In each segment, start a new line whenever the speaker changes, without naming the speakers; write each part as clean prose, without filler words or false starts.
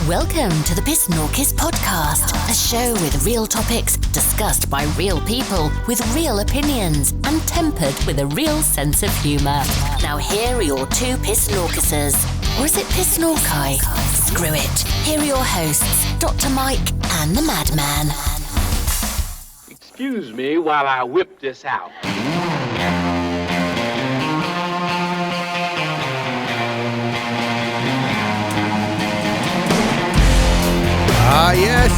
Welcome to the PSNORKIS podcast, a show with real topics discussed by real people with real opinions and tempered with a real sense of humour. Now here are your two PSNORKISers. Or is it PSNORKI? Screw it. Here are your hosts, Dr. Myke and the Madman.
Excuse me while I whip this out.
Ah, yes.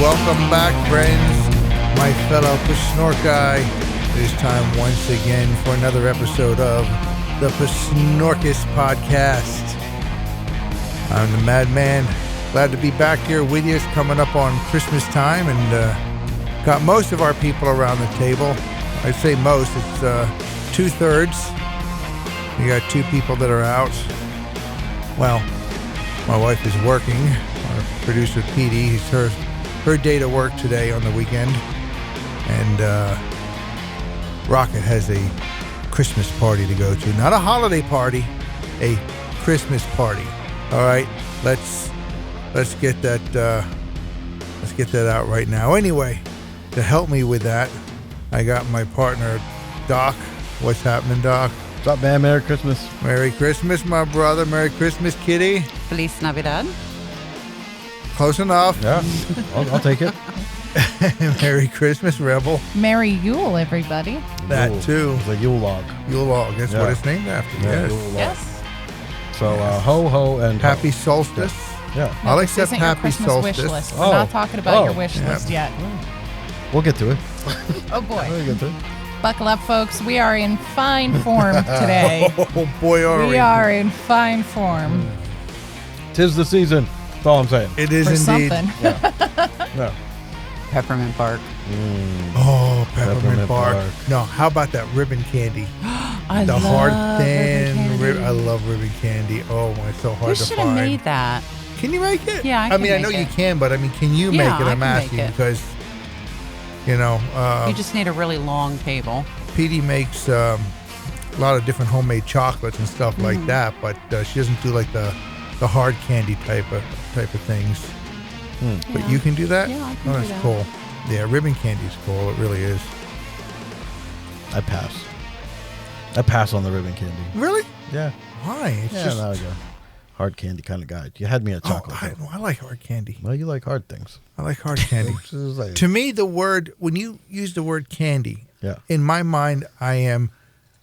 Welcome back, friends, my fellow PSNORKI. It is time once again for another episode of the PSNORKIS podcast. I'm the Madman. Glad to be back here with you. It's coming up on Christmas time, and got most of our people around the table. I'd say most. It's 2/3. We got two people that are out. Well, my wife is working. Our producer, Petey, it's her day to work today on the weekend. And Rocket has a Christmas party to go to. Not a holiday party, a Christmas party. All right, let's get that out right now. Anyway, to help me with that, I got my partner, Doc. What's happening, Doc?
What's up, man? Merry Christmas.
Merry Christmas, my brother. Merry Christmas, Kitty.
Feliz Navidad.
Close enough.
Yeah, I'll take it.
Merry Christmas, Rebel.
Merry Yule, everybody.
That
Yule.
too.
It's a Yule log.
Yule log. That's what it's named after.
Yeah,
Yes.
Yule log.
Yes.
So, ho, ho, and
Happy
ho.
solstice.
Yeah,
I'll
this
accept
isn't your
happy
Christmas
solstice.
wish list. We're
Oh.
not talking about your
Oh.
wish
Yeah.
list yet.
we'll get to it.
Oh boy.
We'll get to it.
Buckle up, folks. We are in fine form today.
Oh boy, are
We are in fine form.
'Tis the season. That's all I'm saying.
It is
For
indeed.
something.
Yeah.
Peppermint bark.
Oh, peppermint
Peppermint
bark.
bark.
No, how about that ribbon candy?
I
The
love
hard,
ribbon
thin.
candy.
I love ribbon candy. Oh my, it's so hard
We
to
should have
find.
made that.
Can you make it?
Yeah, I
I
can
mean, I
make
know you
it.
can, but I mean, can you
Yeah,
make it?
I
I'm
can make
asking
it.
because, you know,
You just need a really long table.
Petey makes a lot of different homemade chocolates and stuff like that, but she doesn't do like the hard candy type of things. But you can do that?
Yeah, I can
Oh,
do
that's
that.
cool. Yeah, ribbon candy's cool. It really is.
I pass on the ribbon candy.
Really?
Yeah.
Why? It's
Yeah,
just.
no, you're a hard candy kind of guy. You had me at chocolate.
I like hard candy.
Well, you like hard things.
I like hard candy.
It's just like-
To me, the word, when you use the word candy,
yeah.
in my mind, I am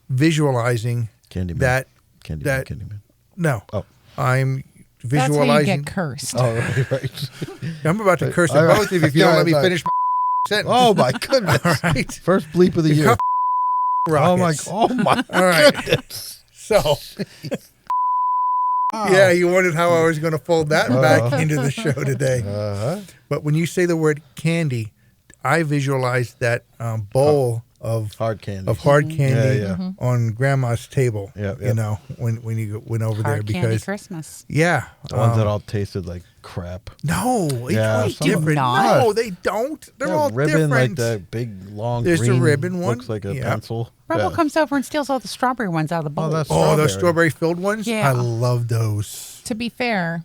visualizing
Candyman.
that.
Candyman.
No.
Oh.
I'm
That's how you
visualizing.
get cursed.
Oh, right.
I'm about to curse at
All right.
both of you if you don't
Yeah,
let me
right.
finish my sentence.
Oh, my goodness.
All right.
First bleep of the year.
Rockets.
Oh, my
All right.
goodness.
So, yeah, you wondered how I was going to fold that back into the show today.
Uh-huh.
But when you say the word candy, I visualize that bowl of
Hard candy.
hard candy
Yeah, yeah.
on Grandma's table.
Yeah, yeah.
You know, when you went over there
Hard candy
because
Christmas.
yeah,
The ones that all tasted like crap.
no,
Yeah,
it's
some of them-
different.
not.
No, they don't. They're
Yeah,
all
ribbon,
different.
like the big long
There's the
green,
ribbon one.
looks like a
Yeah.
pencil.
Rebel
Yeah.
comes over and steals all the strawberry ones out of the bowl.
that's
Oh, those
strawberry.
strawberry filled ones.
Yeah.
I love those.
To be fair,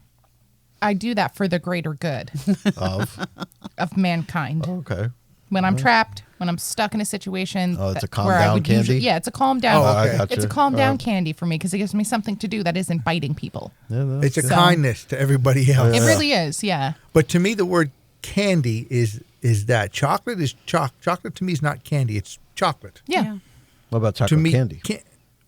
I do that for the greater good of mankind.
Okay.
When I'm trapped, when I'm stuck in a situation.
Oh, it's a calm
where I
down
would
candy?
yeah, it's a calm down.
Oh,
I
okay.
got
It's a
you.
calm down candy for me because it gives me something to do that isn't biting people.
Yeah, no,
It's a
So-
kindness to everybody else.
It really is, yeah.
But to me, the word candy is that chocolate is chocolate to me is not candy. It's chocolate.
Yeah.
what about
To
chocolate
me,
candy?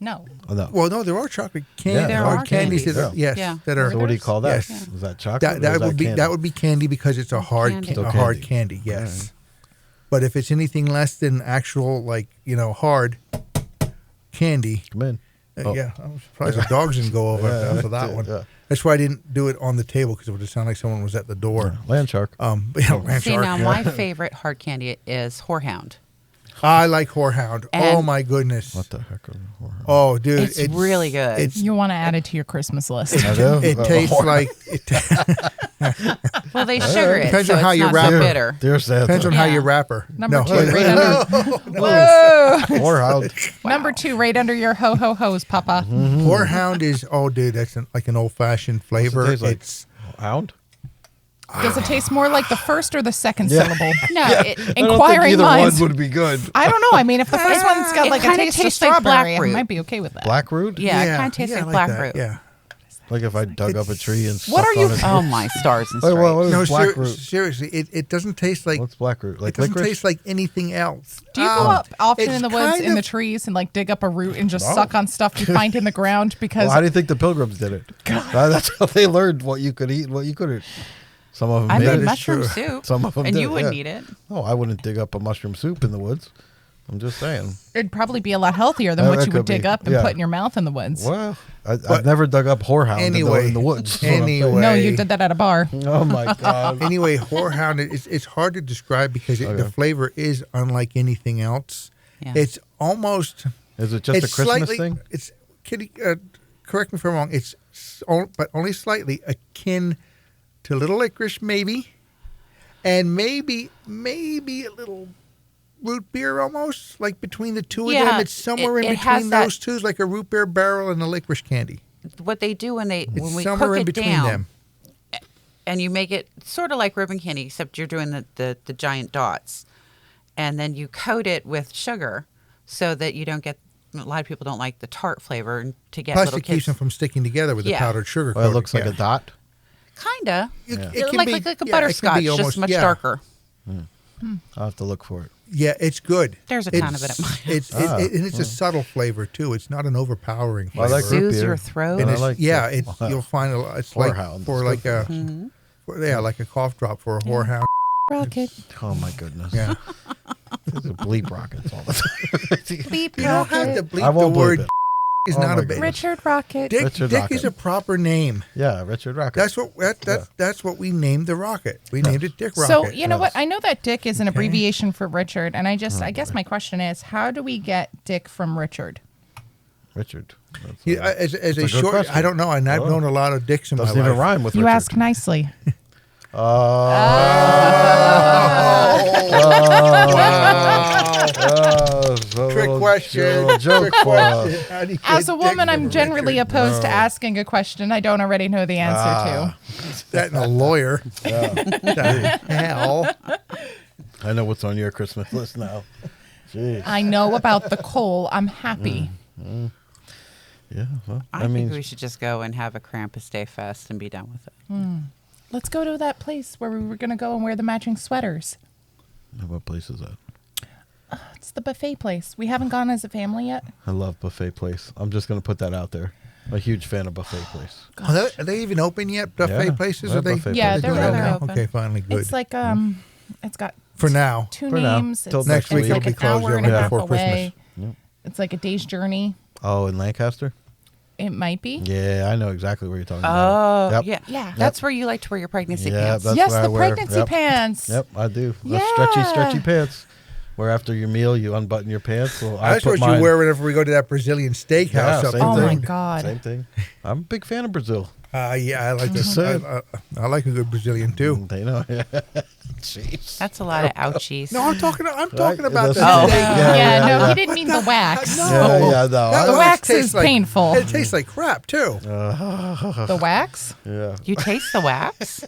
No.
Oh, no.
Well, no, there are chocolate candy.
Yeah, there
hard
are
candies
candies.
that are, yes,
Yeah.
that are.
So what do you call that?
Yes.
Is that chocolate?
That
or is
would be
candy?
that would be candy because it's a hard
Candy.
Still
a hard
candy.
candy. Yes. But if it's anything less than actual, like, you know, hard candy,
Come in. Oh.
yeah, I'm surprised the dogs didn't go over after that one.
Yeah.
That's why I didn't do it on the table because it would have sounded like someone was at the door.
Land shark.
But, you know, ranch
See,
shark.
now my favorite hard candy is Whorehound.
I like Whorehound. Oh
And-
my goodness.
What the heck?
Oh, dude,
It's really good.
It's
You want to add it to your Christmas list.
I do?
it tastes like it
Well, they sugar it,
Depends
so
on how
it's
you
not
wrap
so
it.
bitter.
Dear Santa.
depends on how
Yeah.
you wrap her.
Number
No.
two, right under.
Whoa. Whorehound.
Number two, right under your ho ho hos, Papa.
Whorehound is dude, that's like an old fashioned flavor.
taste like?
It's
Hound?
Does it taste more like the first or the second syllable?
No,
I don't think
Inquiring
either
minds.
one would be good.
I don't know. I mean, if the first one's got
It
like a
kinda
taste of
tastes like
strawberry, I
blackroot.
might be okay with that.
Blackroot?
yeah, it kind of tastes
I
like
that,
blackroot.
Yeah.
Like if I dug up a tree and
What
sucked
are you-
on it.
Oh my stars and
Wait,
stripes!
what is
No,
blackroot?
seriously, it doesn't taste like
What's blackroot? Like
it doesn't
licorice?
taste like anything else.
Do you go up often
it's
in the woods,
kind
in the
of-
trees, and like dig up a root and just
No.
suck on stuff you find in the ground? Because
Well, how do you think the Pilgrims did it? That's how they learned what you could eat and what you couldn't. Some of them
I
made
made
it.
mushroom
true.
soup,
Some of them
and
did,
you wouldn't
yeah.
eat it.
Oh, I wouldn't dig up a mushroom soup in the woods. I'm just saying.
it'd probably be a lot healthier than
That
what you would
could be,
dig up and
yeah.
put in your mouth in the woods.
Well, I've never dug up whorehound
Anyway,
in the woods. is what I'm saying.
anyway.
No, you did that at a bar.
Oh my god.
Anyway, whorehound it's hard to describe because the flavor is unlike anything else.
Yeah.
It's almost
Is it just a
it's
Christmas
slightly,
thing?
It's kitty. Correct me if I'm wrong. It's but only slightly akin to little licorice, maybe, and maybe a little root beer almost like between the two of
Yeah,
them. It's somewhere
it
in
has
between
that-
those two, like a root beer barrel and a licorice candy.
What they do when
It's
we
somewhere
cook
in
it
between
down,
them.
and you make it sort of like ribbon candy, except you're doing the giant dots, and then you coat it with sugar so that you don't get. A lot of people don't like the tart flavor, and to get
Plus,
little
it keeps
kids
them from sticking together with the
Yeah.
powdered sugar.
Well, it
coating,
looks like
yeah.
a dot.
kinda
It
Yeah,
can
like
be-
a
yeah, it can be
butterscotch,
almost-
just much
yeah.
darker.
I'll have to look for it.
Yeah, it's good.
There's a ton of it at mine.
And it's a subtle flavor too. It's not an overpowering
I
flavor.
like root
Soothes
beer.
your throat.
And
I
it's,
like
yeah,
the-
it's you'll find a lot. It's like
Whorehound.
for
It's
like
good.
a like a cough drop for a whorehound.
Rocket.
Oh my goodness.
Yeah,
These are bleep rockets all the time.
Beep
you don't have to
Rocket.
bleep
I
the
won't bleep
word.
it.
Is
Oh
not
my
a baby.
goodness.
Richard Rocket.
Dick
Richard
is
Rocket.
a proper name.
Yeah, Richard Rocket.
That's what that's what we named the rocket. We named it Dick Rocket.
So you know
Yes.
what? I know that Dick is an abbreviation for Richard, and I guess my question is, how do we get Dick from Richard?
Richard. That's,
Yeah, as a
good
short,
question.
I don't know, and I've
Oh.
known a lot of Dicks in my
doesn't even
life.
rhyme with
You
Richard.
ask nicely.
Trick question.
Joke
Trick
for us.
question. How do you
As
get
a woman,
Dick
I'm
from
generally
Richard?
opposed to asking a question I don't already know the answer
That and a lawyer. The hell.
I know what's on your Christmas list now. Jeez.
to. I know about the coal. I'm happy.
Yeah. Well,
I think we should just go and have a Krampus Day Fest and be done with it.
Let's go to that place where we were going to go and wear the matching sweaters.
what place is that?
It's the buffet place. We haven't gone as a family yet.
I love buffet place. I'm just gonna put that out there. I'm a huge fan of buffet place.
Are they even open yet? Buffet
Yeah,
places?
they're
Are they?
buffet
Yeah,
are they
they're
doing that
rather
now?
open.
Okay, finally, good.
It's like it's got
For now.
two
For now.
names.
Till
It's,
next
it's
week
like
it'll be
an
closed,
hour
yeah,
and a
right
half
before
away.
Yep.
It's like a day's journey.
Oh, in Lancaster?
It might be.
Yeah, I know exactly what you're talking
Oh,
about. Yep.
yeah.
Yeah.
That's where you like to wear your pregnancy
Yeah,
pants.
that's
Yes,
what I
the
wear.
pregnancy
Yep.
pants.
Yep, I do. The
Yeah.
stretchy pants. Where after your meal you unbutton your pants. Well,
That's
put
what
mine.
you wear whenever we go to that Brazilian steakhouse.
Yeah,
up
same
Oh
there.
my
thing.
God.
Same thing. I'm a big fan of Brazil.
Yeah, I like
Just
this.
saying.
I like a good Brazilian too.
They know. Jeez.
That's a lot of ouchies.
No, I'm talking about
Right,
the
that's-
steak.
Oh.
Yeah, no, he didn't mean the wax.
No.
Yeah, no.
That
The wax
tastes
is painful.
It tastes like crap too.
The wax?
Yeah.
You taste the wax?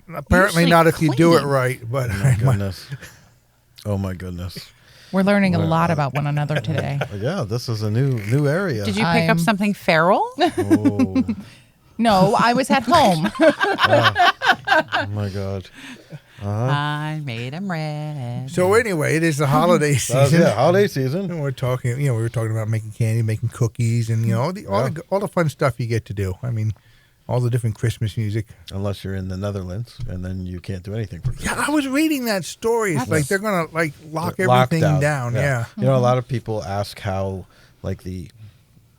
Apparently
usually
not if you do it
clean.
right. But
My goodness. Oh my goodness.
We're learning a lot about one another today.
Yeah, this is a new area.
Did you pick up something feral?
Oh,
No, I was at home.
oh my God.
I made him red.
so anyway, it is the holiday
That was,
season.
yeah, holiday season.
And we're talking, we were talking about making candy, making cookies, and all the fun stuff you get to do. I mean, all the different Christmas music.
Unless you're in the Netherlands, and then you can't do anything for Christmas.
Yeah, I was reading that story. It's like they're gonna lock
Locked
everything down. Yeah.
You know, a lot of people ask how, like, the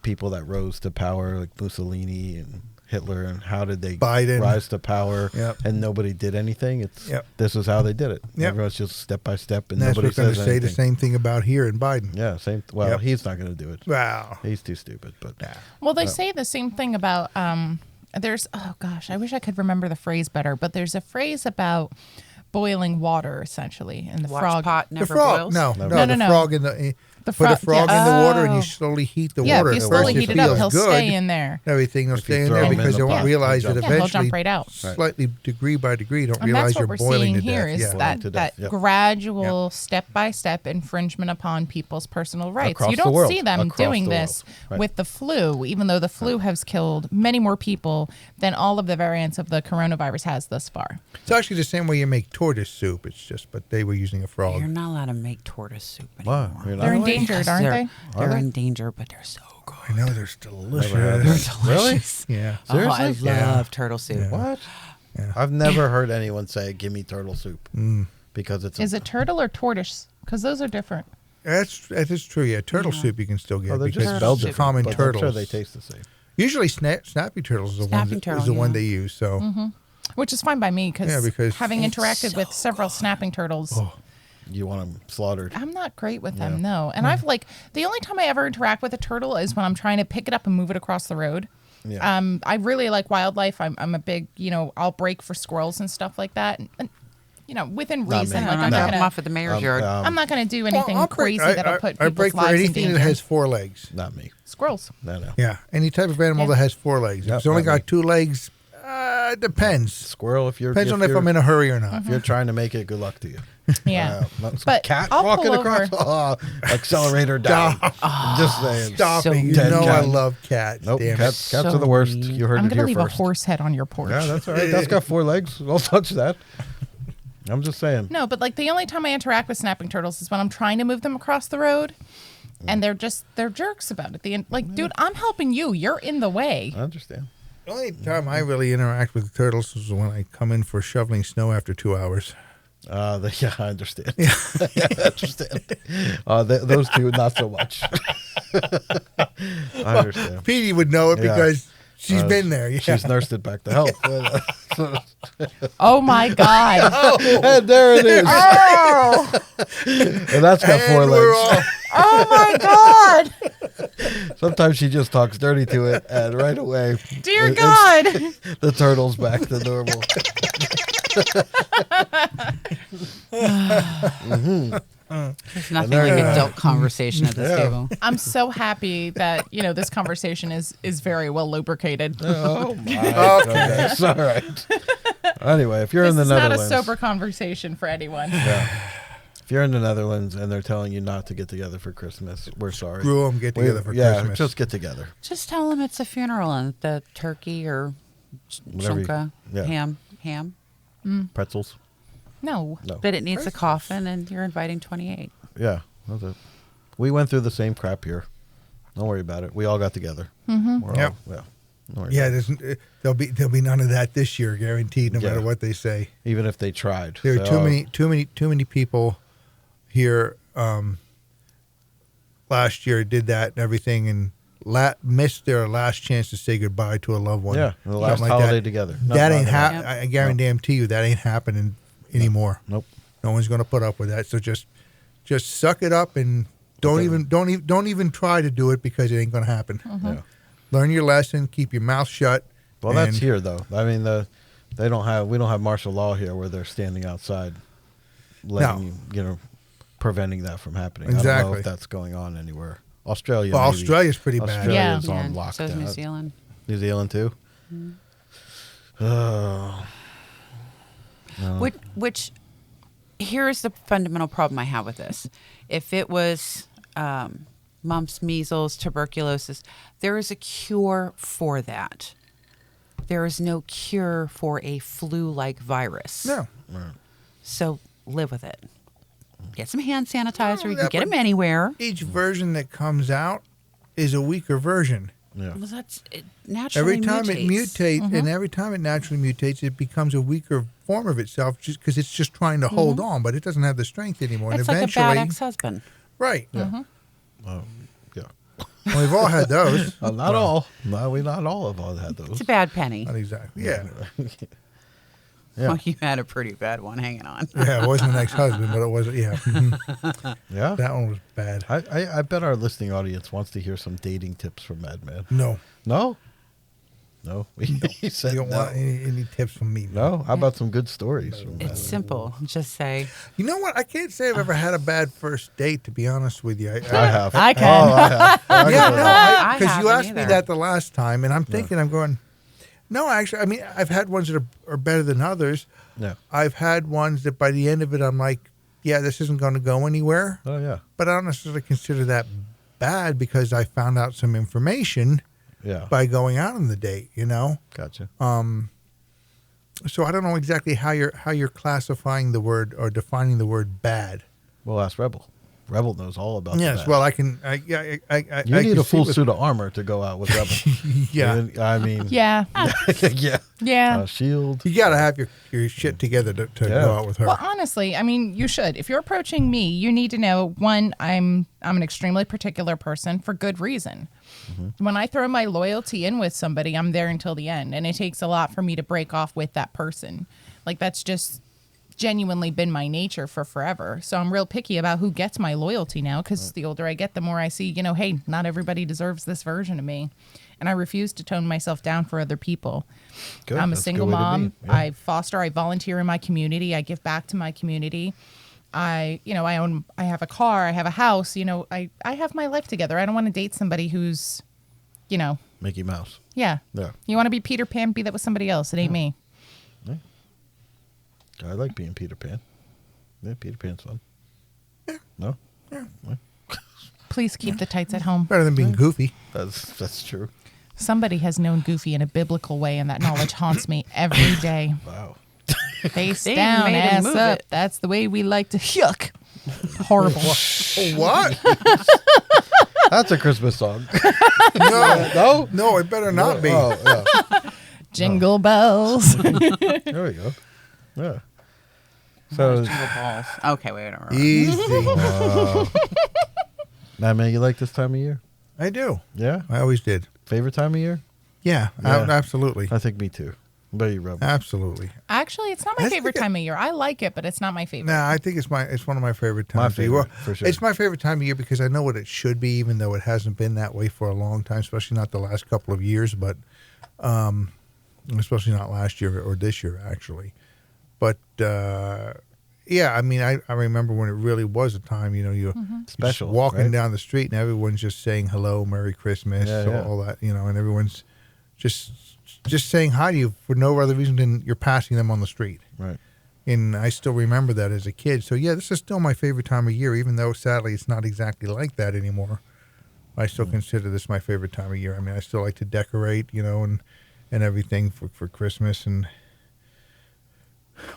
people that rose to power, like Mussolini and Hitler, and how did they
Biden.
rise to power?
Yep.
And nobody did anything. It's
Yep.
This is how they did it.
Yep.
Everyone's just step by step, and
And that's
nobody
what's going to
says
say
anything.
the same thing about here in Biden.
Yeah, same. Well,
Yep.
he's not going to do it.
Wow.
He's too stupid. But
Well, they say the same thing about there's I wish I could remember the phrase better, but there's a phrase about boiling water essentially, and the
Watch
frog.
pot
The
never
frog,
boils.
no,
No,
the
no.
frog in the.
The
Put a frog in the water and you
Oh.
slowly heat the
Yeah,
water.
if you
At
slowly
first
heat it up,
feels
he'll
good.
stay in there.
Everything will
If you
stay in
throw
there
him in
because
the
you won't
pot,
realize
he'll
that
jump.
Yeah, he'll
eventually,
jump right out.
slightly degree by degree, you don't
And
realize
that's
you're
what we're
boiling
seeing
to
here
death.
is
Yeah.
Boiling to
that
death, yep.
gradual step-by-step infringement upon people's personal rights.
Across
You
the
don't
world.
see them
Across
doing
the
this
world. Right.
with the flu, even though the flu has killed many more people than all of the variants of the coronavirus has thus far.
It's actually the same way you make tortoise soup. It's just, but they were using a frog.
You're not allowed to make tortoise soup
Why?
anymore.
You're not
They're
allowed?
endangered,
Because
aren't
they're,
they?
They're
they?
in danger, but they're so good.
I know they're delicious.
Never had it. Really?
Yeah.
Oh, I
Seriously?
love turtle soup.
What?
Yeah.
I've never heard anyone say, "Give me turtle soup," because it's.
Is it turtle or tortoise? Because those are different.
That is true. Yeah, turtle soup you can still get
Oh, they're
because
just
it's
spelled
soup.
different,
common
but
turtles.
I'm sure they taste the same.
Usually, snappy turtles is
Snapping
the
turtle,
one
yeah.
they use. So
Which is fine by me
Yeah, because
having
it's
interacted
so
with several snapping turtles,
You want them slaughtered.
I'm not great with them, no. And I've the only time I ever interact with a turtle is when I'm trying to pick it up and move it across the road.
Yeah.
I really like wildlife. I'm a big, I'll break for squirrels and stuff like that. And within
Not
reason.
me.
Like
I'm
I'm
not
not
them
gonna,
off at the mayor's yard.
I'm not gonna do anything
I'll break-
crazy that'll put
I
people's
break for
lives in
anything
danger.
that has 4 legs.
Not me.
Squirrels.
No.
Yeah, any type of animal
Yeah.
that has 4 legs. If
Yep,
it's only
not me.
got 2 legs, it depends.
Squirrel.
Depends on if I'm in a hurry or not.
If you're trying to make it, good luck to you.
Yeah.
But cat
I'll
walking
pull
across.
over.
Oh, accelerator down. Just saying.
Stop
So
it! You
dead
know I
cat.
love cats.
Nope.
Damn
Cats
it.
are
So
the worst.
mean.
You heard
I'm
it
gonna
here
leave
first.
a horse head on your porch.
Yeah, that's all right. That's got 4 legs. I'll touch that. I'm just saying.
No, but the only time I interact with snapping turtles is when I'm trying to move them across the road, and they're jerks about it. Dude, I'm helping you. You're in the way.
I understand.
The only time I really interact with turtles is when I come in for shoveling snow after 2 hours.
Yeah, I understand. I understand. Those two, not so much. I understand.
Petey would know it
Yeah.
because she's been there. Yeah.
She's nursed it back to health.
Oh my god.
And there it is.
Oh.
And that's got 4
And we're
legs.
Oh my god.
Sometimes she just talks dirty to it, and right away,
Dear
it's-
God.
the turtle's back to normal.
There's nothing like adult conversation at this table.
I'm so happy that, this conversation is very well lubricated.
Oh my goodness! All right. Anyway, if you're
This
in the
is not a
Netherlands,
sober conversation for anyone.
if you're in the Netherlands and they're telling you not to get together for Christmas, we're sorry.
Screw 'em, get together for Christmas.
just get together.
Just tell them it's a funeral and the turkey or
Whatever you-
chunka,
yeah.
ham.
Pretzels.
No.
No.
But it needs a coffin and you're inviting 28.
Yeah, that's it. We went through the same crap here. Don't worry about it. We all got together. Mm-hmm.
Yep.
Don't worry
Yeah,
about it.
there'll be none of that this year, guaranteed. No matter what they say.
Even if they tried,
There are too many people here. Last year did that and everything, and missed their last chance to say goodbye to a loved one.
Yeah, the last
Something
holiday
that.
together.
That ain't
happening.
happening. I guarantee you that ain't happening anymore.
Nope.
No one's going to put up with that. So just suck it up and don't even try to do it because it ain't going to happen.
Yeah.
Learn your lesson. Keep your mouth shut.
Well, that's here though. I mean, we don't have martial law here where they're standing outside, preventing that from happening. I don't know
Exactly.
if that's going on anywhere. Australia.
Well,
maybe.
Australia's pretty bad.
Australia's
Yeah,
on
and
lockdown.
so is New Zealand.
New Zealand too. Oh. No.
Which here is the fundamental problem I have with this. If it was mumps, measles, tuberculosis, there is a cure for that. There is no cure for a flu-like virus.
No.
So live with it. Get some hand sanitizer. You can
that
get them
would-
anywhere.
Each version that comes out is a weaker version.
Yeah.
Well, it naturally
Every time it mutates,
Mm-hmm.
and every time it naturally mutates, it becomes a weaker form of itself just because it's just trying to hold on, but it doesn't have the strength anymore.
It's
and
like a
eventually,
bad ex-husband.
right.
Yeah. Yeah.
Well, we've all had those.
Not all. No, we not all have all had those.
It's a bad penny.
Not exactly. Yeah.
Yeah.
Well, you had a pretty bad one hanging on.
Yeah, it wasn't an ex-husband, but it was, yeah. Mhm.
Yeah.
That one was bad.
I bet our listening audience wants to hear some dating tips from Madman.
No.
No? No, he said
You don't
no.
want any tips from me?
No, how about some good stories? From
It's simple. Just say,
You know what? I can't say I've ever had a bad first date, to be honest with you.
I have.
I can.
Oh, I have. I
Yeah,
can-
no,
I
because you
haven't
asked me
either.
that the last time, and I'm thinking, I'm going, no, actually, I mean, I've had ones that are better than others.
Yeah.
I've had ones that by the end of it, I'm like, yeah, this isn't going to go anywhere.
Oh, yeah.
But I don't necessarily consider that bad because I found out some information
Yeah.
by going out on the date, you know?
Gotcha.
So I don't know exactly how you're classifying the word or defining the word bad.
We'll ask Rebel. Rebel knows all about
Yes,
that.
well, I can.
You need a full suit of armor to go out with Rebel.
Yeah,
I mean,
Yeah.
yeah.
Yeah.
Shield.
you got to have your shit together to
Yeah.
go out with her.
Well, honestly, I mean, you should. If you're approaching me, you need to know, one, I'm an extremely particular person for good reason. When I throw my loyalty in with somebody, I'm there until the end, and it takes a lot for me to break off with that person. Like, that's just genuinely been my nature for forever. So I'm real picky about who gets my loyalty now, because the older I get, the more I see, hey, not everybody deserves this version of me. And I refuse to tone myself down for other people.
Good.
I'm a
That's a
single
good way to
mom.
be. Yeah.
I foster, I volunteer in my community. I give back to my community. I have a car, I have a house, I have my life together. I don't want to date somebody who's,
Mickey Mouse.
yeah.
Yeah.
You want to be Peter Pan, be that with somebody else. It ain't me.
I like being Peter Pan. Yeah, Peter Pan's fun. No?
Please keep the tights at home.
Better than being goofy.
That's true.
Somebody has known Goofy in a biblical way, and that knowledge haunts me every day.
Wow.
Face
They
down,
made him
ass
move
up.
it.
That's the way we like to yuck. Horrible.
What?
That's a Christmas song.
No, no, it better not be.
Oh, yeah.
Jingle bells.
There we go. Yeah. So,
jingle balls. Okay, wait, I don't remember.
Easy.
Madman, you like this time of year?
I do.
Yeah?
I always did.
Favorite time of year?
Yeah,
Yeah.
absolutely,
I think me too. What about you, Rebel?
absolutely.
Actually, it's not my
I
favorite
think
time of year. I like it, but it's not my favorite.
Nah, I think it's one of my favorite
My
times. of year.
favorite,
Well,
for sure.
It's my favorite time of year because I know what it should be, even though it hasn't been that way for a long time, especially not the last couple of years, but especially not last year or this year, actually. But yeah, I mean, I remember when it really was a time, you're
Special,
just walking
right?
down the street and everyone's just saying hello, Merry Christmas,
Yeah, yeah.
all that, and everyone's just saying hi to you for no other reason than you're passing them on the street.
Right.
And I still remember that as a kid. So, yeah, this is still my favorite time of year, even though, sadly, it's not exactly like that anymore. I still consider this my favorite time of year. I mean, I still like to decorate, and everything for Christmas and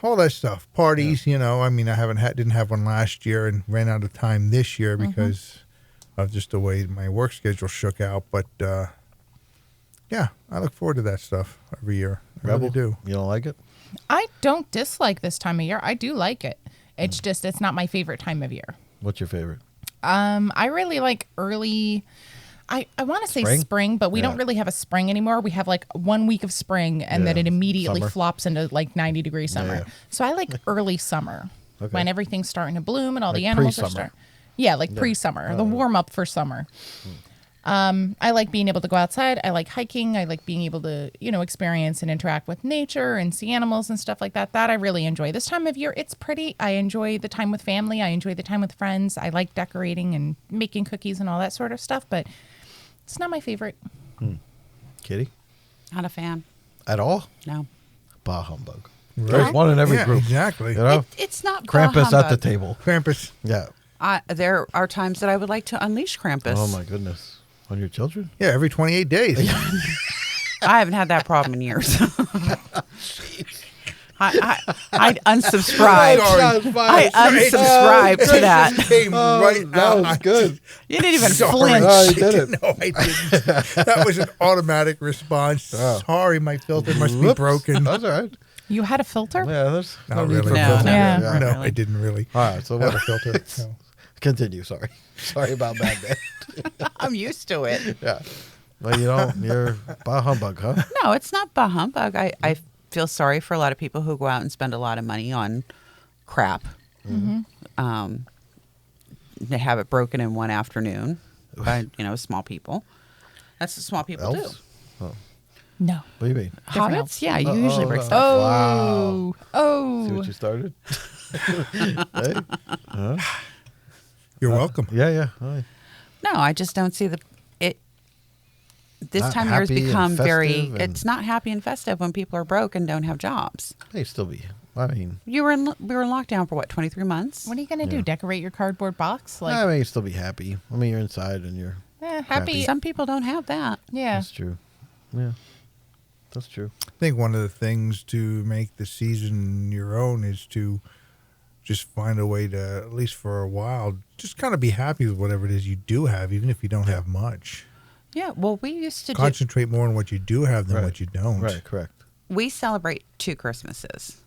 all that stuff. Parties, I mean, didn't have one last year and ran out of time this year because of just the way my work schedule shook out. But, yeah, I look forward to that stuff every year. I
Rebel,
really do.
you don't like it?
I don't dislike this time of year. I do like it. It's just, it's not my favorite time of year.
What's your favorite?
I really like early. I want to say spring, but we don't really have a spring anymore. We have like 1 week of spring, and then
Yeah.
it immediately
Summer.
flops into like 90-degree summer.
Yeah.
So I like early summer
Okay.
when everything's starting to bloom and all
Like
the animals are
pre-summer.
starting. Yeah, like pre-summer, the warm up for summer. I like being able to go outside. I like hiking. I like being able to, experience and interact with nature and see animals and stuff like that. That I really enjoy. This time of year, it's pretty. I enjoy the time with family. I enjoy the time with friends. I like decorating and making cookies and all that sort of stuff, but it's not my favorite.
Kitty?
Not a fan.
At all?
No.
Bah humbug.
Right.
There's one in every
Yeah,
group.
exactly.
You know?
It's not
Krampus
bah
at the
humbug.
table.
Krampus.
Yeah.
There are times that I would like to unleash Krampus.
Oh, my goodness. On your children?
Yeah, every 28 days.
I haven't had that problem in years. I'd unsubscribe. I unsubscribe to that.
Came right
Oh, that
out.
was good.
You didn't even
Sorry.
flinch.
Oh, you did it.
No, I didn't. That was an automatic response.
Oh.
Sorry, my filter must be
Whoops.
broken.
That's all right.
You had a filter?
Yeah, there's no
Not
need
really.
for
No,
filter.
no,
Yeah.
not
No,
really.
I didn't really.
All right, so
Have
what?
a filter. No.
Continue. Sorry. Sorry about Madman.
I'm used to it.
Yeah. Well, you're bah humbug, huh?
No, it's not bah humbug. I feel sorry for a lot of people who go out and spend a lot of money on crap. They have it broken in one afternoon by small people. That's what small people
Elves?
do.
Oh.
No.
What do you mean?
Different
Hobbits?
elves.
Yeah, you usually break stuff.
Oh.
See
Oh.
what you started? Hey?
You're welcome.
Yeah. All right.
No, I just don't see it. This
Not
time of year has
happy and
become very.
festive and-
It's not happy and festive when people are broke and don't have jobs.
May still be. I mean,
We were in lockdown for what, 23 months?
What are you going to do? Decorate your cardboard box? Like,
I mean, you still be happy. I mean, you're inside and you're.
happy.
Some people don't have that.
Yeah.
That's true. Yeah. That's true.
I think one of the things to make the season your own is to just find a way to, at least for a while, just kind of be happy with whatever it is you do have, even if you don't have much.
Yeah, well, we used to
Concentrate more on what you do have than
Right.
what you don't.
Right. Correct.
we celebrate 2 Christmases.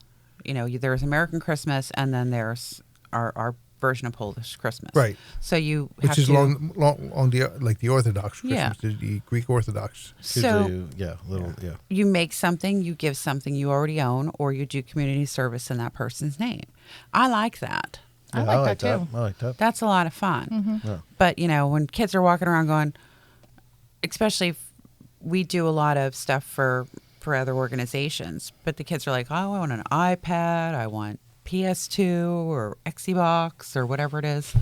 You know, there's American Christmas and then there's our version of Polish Christmas.
Right.
So you have
Which is
to,
long the like the Orthodox Christmas,
Yeah.
the Greek Orthodox.
So
Yeah.
you make something, you give something you already own, or you do community service in that person's name. I like that.
I
Yeah,
like that too.
I like that.
That's a lot of fun.
Mm-hmm.
Yeah.
But, you know, when kids are walking around going, especially if we do a lot of stuff for other organizations, but the kids are like, oh, I want an iPad, I want PS2 or Xbox or whatever it is.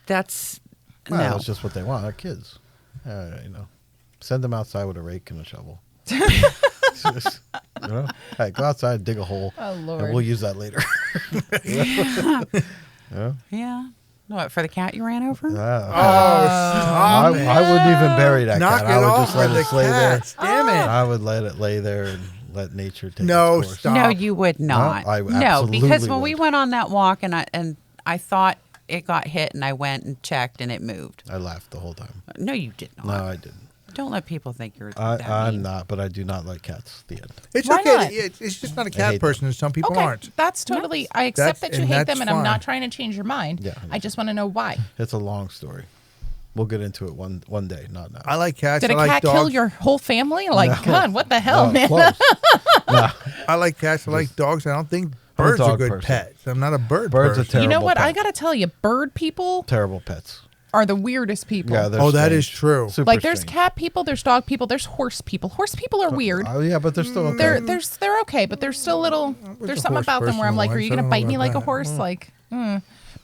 That's,
Well,
no.
that's just what they want. They're kids. You know, send them outside with a rake and a shovel. Just, you know, hey, go outside, dig a hole,
Oh, Lord.
and we'll use that later. Yeah.
Yeah. What, for the cat you ran over?
I wouldn't even bury that
Knock
cat.
it
I would
off
just let
with
it
the
lay there.
cats. Damn it.
I would let it lay there and let nature take
No,
its course.
stop.
No, you would not.
I
no,
absolutely
because when we
would.
went on that walk and I thought it got hit and I went and checked and it moved.
I laughed the whole time.
No, you did not.
No, I didn't.
Don't let people think you're that
I'm
mean.
not, but I do not like cats. The end.
It's
Why
okay.
not?
It's just not a
hate
cat person, and some people
Okay,
aren't.
that's totally. I accept that you
and
hate
that's
them, and I'm not
fine.
trying to change your mind.
Yeah,
I just want to know why.
It's a long story. We'll get into it one day, not now.
I like cats.
Did
I
a
like
cat
dogs.
kill your whole family? Like,
No.
God, what the hell, man?
Close. No.
I like cats. I like dogs. I don't think
I'm a
birds are
dog
good
person.
pets. I'm not a bird
Birds are
person.
You know
terrible
what? I
pets.
got to tell you, bird people
Terrible pets.
are the weirdest people.
Yeah, they're
Oh, that is
strange.
true.
Super
like, there's
strange.
cat people, there's dog people, there's horse people. Horse people are weird.
Oh yeah, but they're still okay.
They're okay, but they're still a little. There's
a
something
horse
about them where I'm
person
like, are
once.
you
I
gonna
don't know
bite me
about
like a
that.
horse? Like,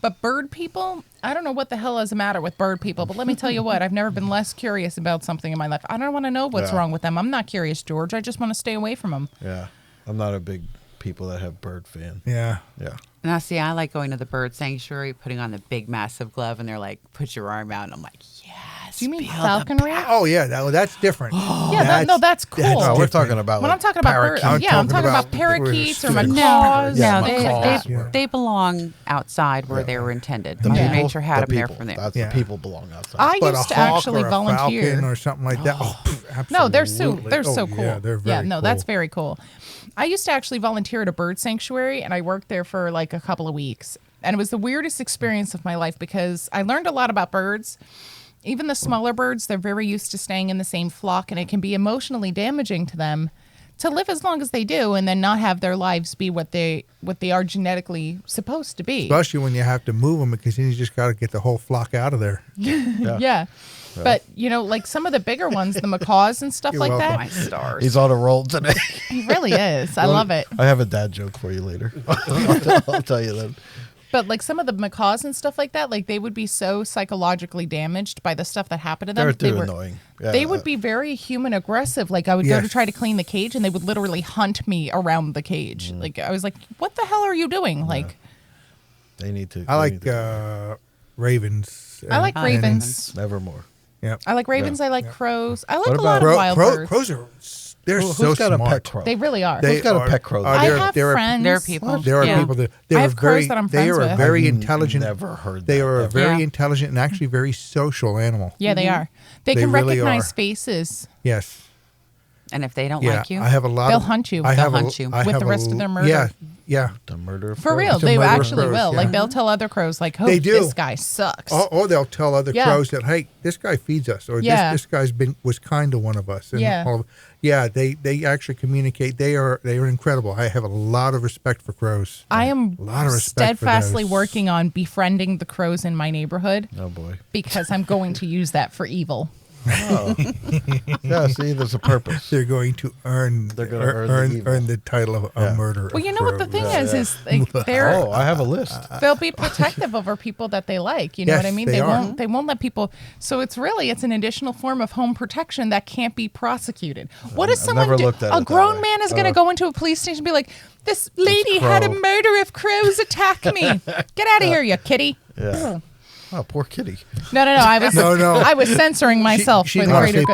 But bird people, I don't know what the hell is the matter with bird people. But let me tell you what, I've never been less curious about something in my life. I don't want to know what's
Yeah.
wrong with them. I'm not curious, George. I just want to stay away from them.
Yeah, I'm not a big people that have bird fan.
Yeah.
Yeah.
Now, see, I like going to the bird sanctuary, putting on the big, massive glove, and they're like, put your arm out. And I'm like, yes.
Do you mean
feel the
falconry?
Oh yeah, that's different.
Yeah, that's cool.
No, we're
different.
talking about.
When
like,
I'm talking about birds,
I'm
yeah, I'm
talking
talking about
about
parakeets or
birds.
macaws.
Yeah,
No,
macaws.
they belong outside where they were intended.
the
Mother
people,
Nature had
the
them there
people.
from there.
That's
Yeah.
the people belong outside.
I
But
used
a
to
hawk
actually
or a
volunteer.
falcon or something like that. Oh,
No, they're
absolutely.
they're so
Oh,
cool.
Yeah, they're very
no,
cool.
that's very cool. I used to actually volunteer at a bird sanctuary, and I worked there for like a couple of weeks. And it was the weirdest experience of my life because I learned a lot about birds. Even the smaller birds, they're very used to staying in the same flock, and it can be emotionally damaging to them to live as long as they do and then not have their lives be what they are genetically supposed to be.
Especially when you have to move them, because then you just got to get the whole flock out of there.
Yeah. But, you know, like some of the bigger ones, the macaws and stuff
You're
like
welcome.
My stars.
He's on a roll today.
He really is. I love it.
I have a dad joke for you later. I'll tell you that.
But like some of the macaws and stuff like that, like they would be so psychologically damaged by the stuff that happened to them.
They're
They were
annoying. Yeah,
They would be very human aggressive. Like I would go to
Yes.
try to clean the cage, and they would literally hunt me around the cage. Like I was like, "What the hell are you doing?" Like
They need to.
I
they
like
need to-
ravens.
I like
Oh,
ravens.
Nevermore.
Yeah.
I like ravens.
Yeah.
I like crows. I like
What
a lot
about
of wild birds.
Crows are they're
Who's
so
got a
smart.
pet crow?
They really are.
They
Who's got a
are-
pet crow?
I
they're-
have
they're a-
friends.
There are people.
There are
Yeah.
people that
I have crows that I'm
they
friends
are a
with.
very
I've
intelligent.
never heard
They
that
are a
ever.
very
Yeah.
intelligent and actually very social animal.
Yeah, they are. They
They
can
really
recognize
are.
faces.
Yes.
And if they don't
Yeah.
like you,
I have a lot.
They'll
of,
hunt you.
I
They'll
have
hunt you
I
with
have
the rest of their murder.
Yeah. Yeah.
The murder of
For real,
It's a
they
murder of
actually
crows,
will.
yeah.
Like they'll tell other crows, like, "Oh,
They do.
this guy sucks."
Or they'll tell other
Yeah.
crows that, hey, this guy feeds us, or
Yeah.
this guy's was kind to one of us. And
Yeah.
They actually communicate. They are incredible. I have a lot of respect for crows.
I am
A lot of respect for
steadfastly
those.
working on befriending the crows in my neighborhood
Oh boy.
because I'm going to use that for evil.
Oh. Yeah, see, there's a purpose.
They're going to earn.
They're gonna earn the evil.
earn the title of a murderer.
Well, you know what the thing is like
Oh, I have a list.
they'll be protective over people that they like. You know
Yes,
what I mean?
they are.
Won't let people. So it's an additional form of home protection that can't be prosecuted. What does
I've
someone
never
do?
looked at it
A
that
grown
way.
man is going to go into a police station and be like, "This lady had a
crow.
murder of crows attack me. Get out of here, you kitty."
Yeah. Oh, poor kitty.
No. I was
No.
I was censoring myself
she
for the
didn't
greater
say
good.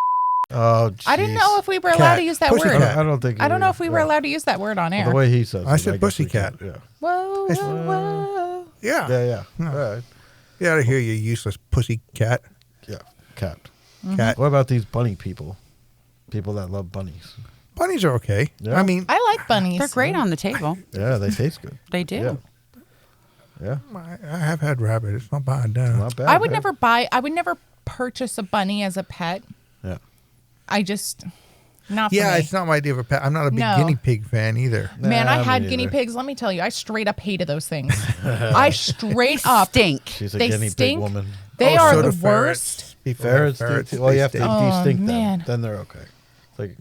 Oh,
I didn't
jeez.
know if we were allowed
Cat.
to use that
Pussycat.
word.
I don't think.
I don't know if we were
yeah.
allowed to use that word on air.
The way he says.
I
it,
said
guess we
pussycat.
can. Yeah.
Whoa, whoa.
Yeah.
Yeah.
No.
All right.
Get out of here, you useless pussy cat.
Yeah. Cat.
Cat.
What about these bunny people? People that love bunnies.
Bunnies are okay.
Yeah.
I mean,
I like bunnies.
They're great on the table.
Yeah, they taste good.
They do.
Yeah.
I have had rabbit. It's not bad.
Not bad.
I would
man.
I would never purchase a bunny as a pet.
Yeah.
I just not for
Yeah,
me.
it's not my idea of a pet. I'm not a big
No.
guinea pig fan either.
Man, I
Nah,
had
me
guinea
neither.
pigs. Let me tell you, I straight up hated those things. I straight up
Stink.
She's a
They
guinea
stink.
pig woman.
They
Oh,
are
so
the
do
worst.
ferrets.
Ferrets. Well, you have to
they
Oh,
de-stink
man.
them. Then they're okay. It's like,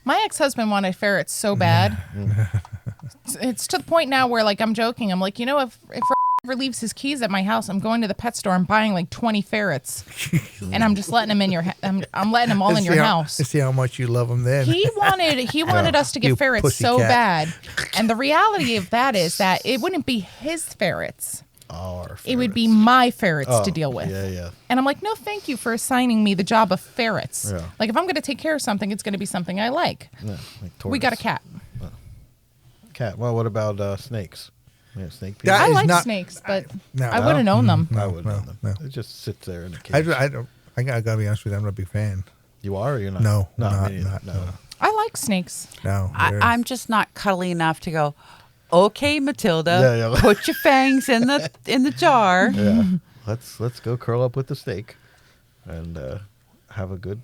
My ex-husband wanted ferrets so bad. It's to the point now where like I'm joking. I'm like, you know, if ever leaves his keys at my house, I'm going to the pet store and buying like 20 ferrets, and I'm just letting them in your. I'm letting them all in your house.
To see how much you love them then.
He wanted us to
You
get ferrets
pussy
so
cat.
bad, and the reality of that is that it wouldn't be his ferrets.
our
It would be
ferrets.
my ferrets
Oh,
to deal with.
Yeah.
And I'm like, no, thank you for assigning me the job of ferrets.
Yeah.
Like if I'm going to take care of something, it's going to be something I like.
Yeah, like
We got a
tortoise.
cat.
Cat. Well, what about snakes? Yeah, snake people.
That
I
is
like
not-
snakes, but
No.
I wouldn't own them.
I would know them.
no.
It just sits there in a
I,
cage.
I don't. I gotta be honest with you. I'm not a big fan.
You are or you're not?
No,
no,
not-
me neither.
not-
no.
no.
I like snakes.
No, they're-
I'm just not cuddly enough to go, okay, Matilda,
Yeah.
put your fangs in the jar.
Yeah. Let's go curl up with the snake, and have a good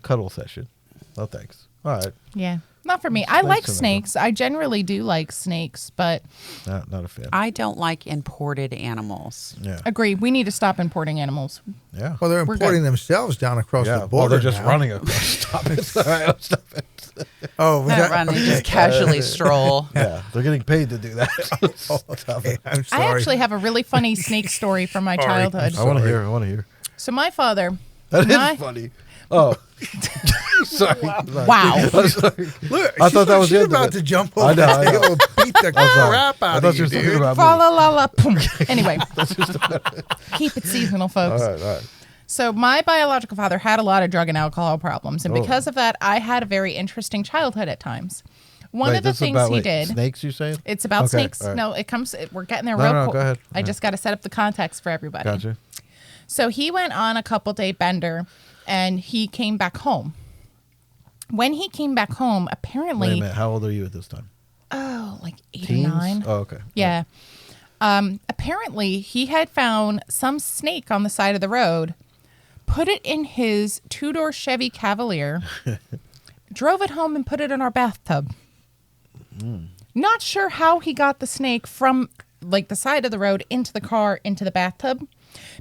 cuddle session. No thanks. All right.
Yeah. Not for me. I like
Snakes are
snakes. I generally do like snakes, but
Not a fan.
I don't like imported animals.
Yeah.
agree. We need to stop importing animals.
Yeah.
well, they're
We're
importing
good.
themselves down across
yeah.
the
Well,
border.
they're just
now.
running across. Stop it. All right, stop it.
Oh, was
Not
that?
run, they just casually stroll.
Yeah, they're getting paid to do that. Stop
Okay,
it.
I'm sorry.
I actually have a really funny snake story from my
Sorry.
childhood.
I want to
Sorry.
hear.
So my father,
That is
My-
funny. Oh, sorry.
wow.
I'm sorry.
Look,
I thought that was
she's
the end of
about
it.
to jump
I
over.
know, I
that
know.
thing. Will beat the crap
I
out
thought
of
you
you,
were talking
dude.
about
Fa
me.
la la la, boom. Anyway, keep it seasonal, folks.
All right.
So my biological father had a lot of drug and alcohol problems, and
Oh.
because of that, I had a very interesting childhood at times. One
Wait,
of the
this is
things
about,
he
wait,
did.
Snakes, you saying?
It's about
Okay,
snakes.
all right.
No, it comes. We're getting there
No,
real
no,
quick.
go ahead.
I just got to set up the context for everybody.
Gotcha.
So he went on a couple-day bender, and he came back home. When he came back home,
Wait a
apparently,
minute. How old are you at this time?
like 8
Teens?
or 9.
Oh, okay.
Yeah. Apparently, he had found some snake on the side of the road, put it in his 2-door Chevy Cavalier, drove it home, and put it in our bathtub. Not sure how he got the snake from like the side of the road into the car into the bathtub,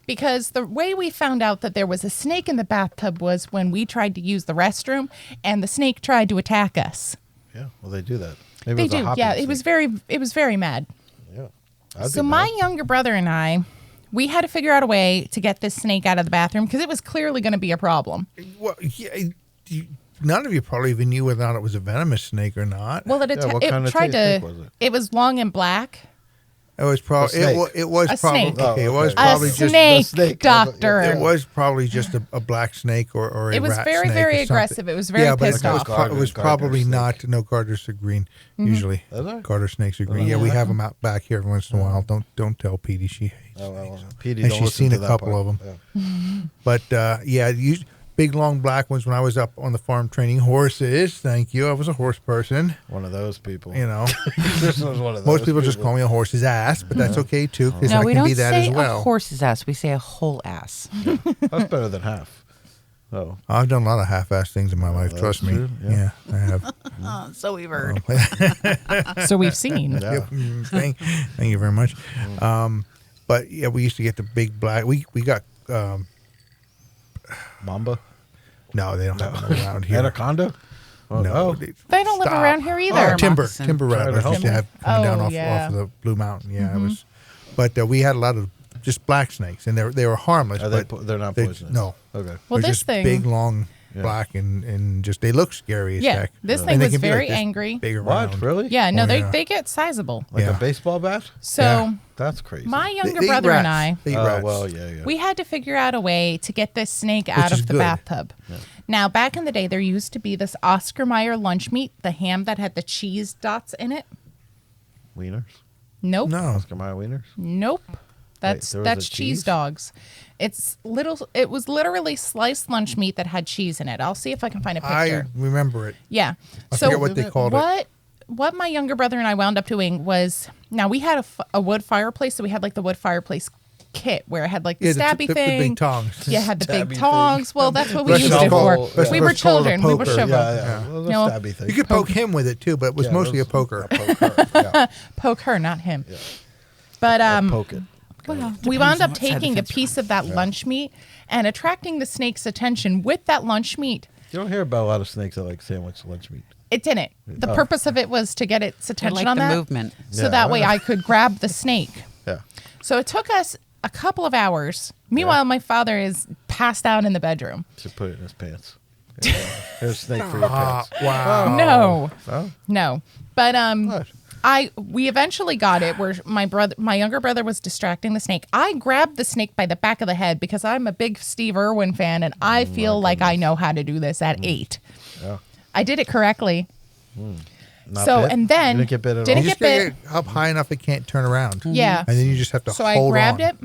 because the way we found out that there was a snake in the bathtub was when we tried to use the restroom and the snake tried to attack us.
Yeah. Well, they do that. Maybe
They
it was a
do.
hopping
Yeah, it was very mad.
Yeah. I'd
So
be
my
mad.
younger brother and I, we had to figure out a way to get this snake out of the bathroom because it was clearly going to be a problem.
Well, yeah, none of you probably even knew whether or not it was a venomous snake or not.
Well,
Yeah, what kind of
tried
snake
to.
was it?
It was long and black.
It was probably
snake.
it was
A
probably
snake.
okay. It was
Oh, okay.
probably
A
just
snake,
snake.
doctor.
it was probably just a black snake or a
It was
rat
very,
snake
very
or something.
aggressive. It was very
yeah, but
pissed
it was,
off.
it was
Garter
probably
snake.
not. No, garters are green usually.
Are they?
Garter snakes are green. Yeah, we have them out back here every once in a while. Don't tell Petey she hates.
Oh,
snakes.
well, Petey,
And
don't
she's
listen
seen
to
a
that
couple
part.
of them.
Yeah.
But yeah, big long black ones when I was up on the farm training horses. Thank you. I was a horse person.
One of those people.
You know,
This was one of those
most people just call me a horse's ass, but that's okay too because
No,
I
we
can
don't
be that
say
as well.
a horse's ass. We say a whole ass.
That's better than half. Oh.
I've done a lot of half-ass things in my life.
that's
Trust me.
true,
Yeah.
yeah.
I have.
So we've heard.
So we've seen.
Yeah.
Thank you very much. But yeah, we used to get the big black. We got
Mamba.
No, they don't have them around here.
Anaconda? Oh,
No,
They don't live
stop.
around here either.
Oh, timber
Moccasin.
rattlers used to have coming down off
yeah.
of the Blue Mountain. Yeah, it was. But we had a lot of just black snakes, and they were harmless.
Are
but
they're not
they-
poisonous?
No.
Okay.
Well,
They're
this
just
thing-
big, long, black, and just they look scary as
Yeah,
heck.
this
And
thing
they
was
can be like
very
this
angry.
Big around.
What? Really?
Yeah, no,
Oh,
they
yeah.
they get sizable.
Like
Yeah.
a baseball bat?
So
Yeah.
That's crazy.
my
They
younger
eat
brother and
rats.
I,
They eat
Oh,
rats.
well, yeah.
we had to figure out a way to get this snake out
is
of the
good.
bathtub. Now, back in the day, there used to be this Oscar Mayer lunch meat, the ham that had the cheese dots in it.
Wieners?
Nope.
No.
Oscar Mayer wieners?
Nope. That's
there was
that's
a
cheese
cheese?
dogs. It was literally sliced lunch meat that had cheese in it. I'll see if I can find a
I
picture.
remember it.
Yeah.
I
so
forget what they called it.
What my younger brother and I wound up doing was, now we had a wood fireplace, so we had like the wood fireplace kit where it had like the
Yeah,
stabby
the
thing.
big tongs.
Yeah, it had the
Stabby
big
thing.
tongs. Well, that's what we
Rest
used
of
it
it's
for.
called- rest
We
of
were
it's called a
children. We were
poker.
shiver.
Yeah. Well, the
No.
stabby thing.
You could poke him with it too, but it was
Yeah,
mostly
those-
a poker.
Poker. Yeah.
Poke her, not him. But
Poke it.
we wound up
on what side the
taking a
fence
piece of that lunch meat and attracting the snake's attention with that lunch meat.
You don't hear about a lot of snakes that like sandwich lunch meat.
It didn't. The purpose of it was to get its
I
attention
like
on
the
that
movement.
so
Yeah.
that way I could grab the snake.
Yeah.
So it took us a couple of hours. Meanwhile, my father is passed out in the bedroom.
Should put it in his pants. Yeah. Here's a snake for your pants.
Wow.
No,
Oh,
no. But
what?
we eventually got it where my younger brother was distracting the snake. I grabbed the snake by the back of the head because I'm a big Steve Irwin fan and I feel like I know how to do this at 8.
Yeah.
I did it correctly.
Not
So,
bit?
and then
You didn't get bit at
didn't
all?
You just
get
gotta
bit.
get up high enough it can't turn around.
Yeah.
And then you just have to
So
hold
I grabbed
on.
it,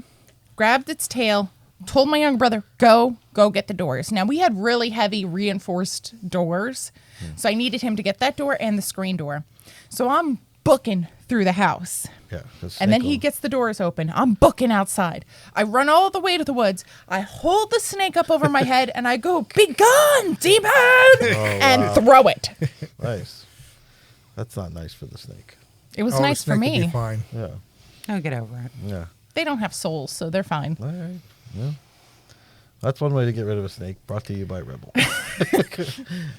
grabbed its tail, told my young brother, go get the doors. Now we had really heavy reinforced doors. So I needed him to get that door and the screen door. So I'm booking through the house.
Yeah. 'cause
And then
snake
he
will-
gets the doors open. I'm booking outside. I run all the way to the woods. I hold the snake up over my head and I go, "Be gone, demon!" and throw it.
Nice. That's not nice for the snake.
It was
Oh, the
nice for
snake will be
me.
fine.
Yeah.
I'll get over it.
Yeah.
They don't have souls, so they're fine.
All right. Yeah. That's one way to get rid of a snake. Brought to you by Rebel.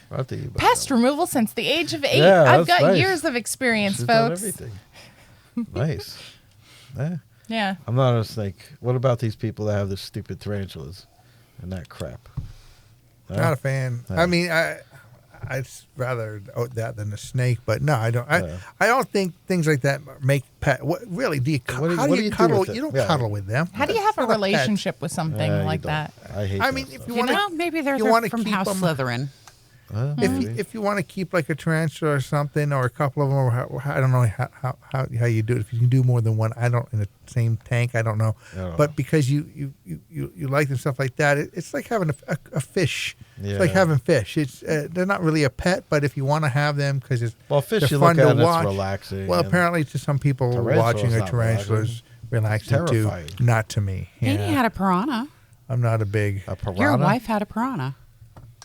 Brought to you by
Pest
Rebel.
removal since the age of 8.
Yeah,
I've
that's
got
nice.
years of experience,
She's done
folks.
everything. Nice. Yeah.
Yeah.
I'm not a snake. What about these people that have the stupid tarantulas and that crap? Huh?
Not a fan.
Yeah.
I mean, I'd rather that than a snake, but no, I don't.
Yeah.
I don't think things like that make pet. What really do you?
What do
How
you
do you
do
cuddle?
with it?
You don't
Yeah.
cuddle with them.
How do you have
It's
a
not pet.
relationship with something
Yeah, you
like
don't.
that?
I hate
I
that
mean,
stuff.
if you
You
want
know, maybe they're
you wanna
from
keep
House
'em-
Slytherin.
if you want to keep like a tarantula or something, or a couple of them, or I don't know how you do it. If you can do more than one, I don't in the same tank. I don't know,
Oh.
but because you like and stuff like that, it's like having a fish. It's like
Yeah.
having fish. It's they're not really a pet, but if you want to have them because it's
Well, fish
they're
you
fun
look
to
at, it's
watch.
relaxing
Well,
and-
apparently to some people,
Tarantula's
watching a
not
tarantula is relaxing too.
Terrifying.
Not to me.
Danny
Yeah.
had a piranha.
I'm not a big.
A piranha?
Your wife had a piranha.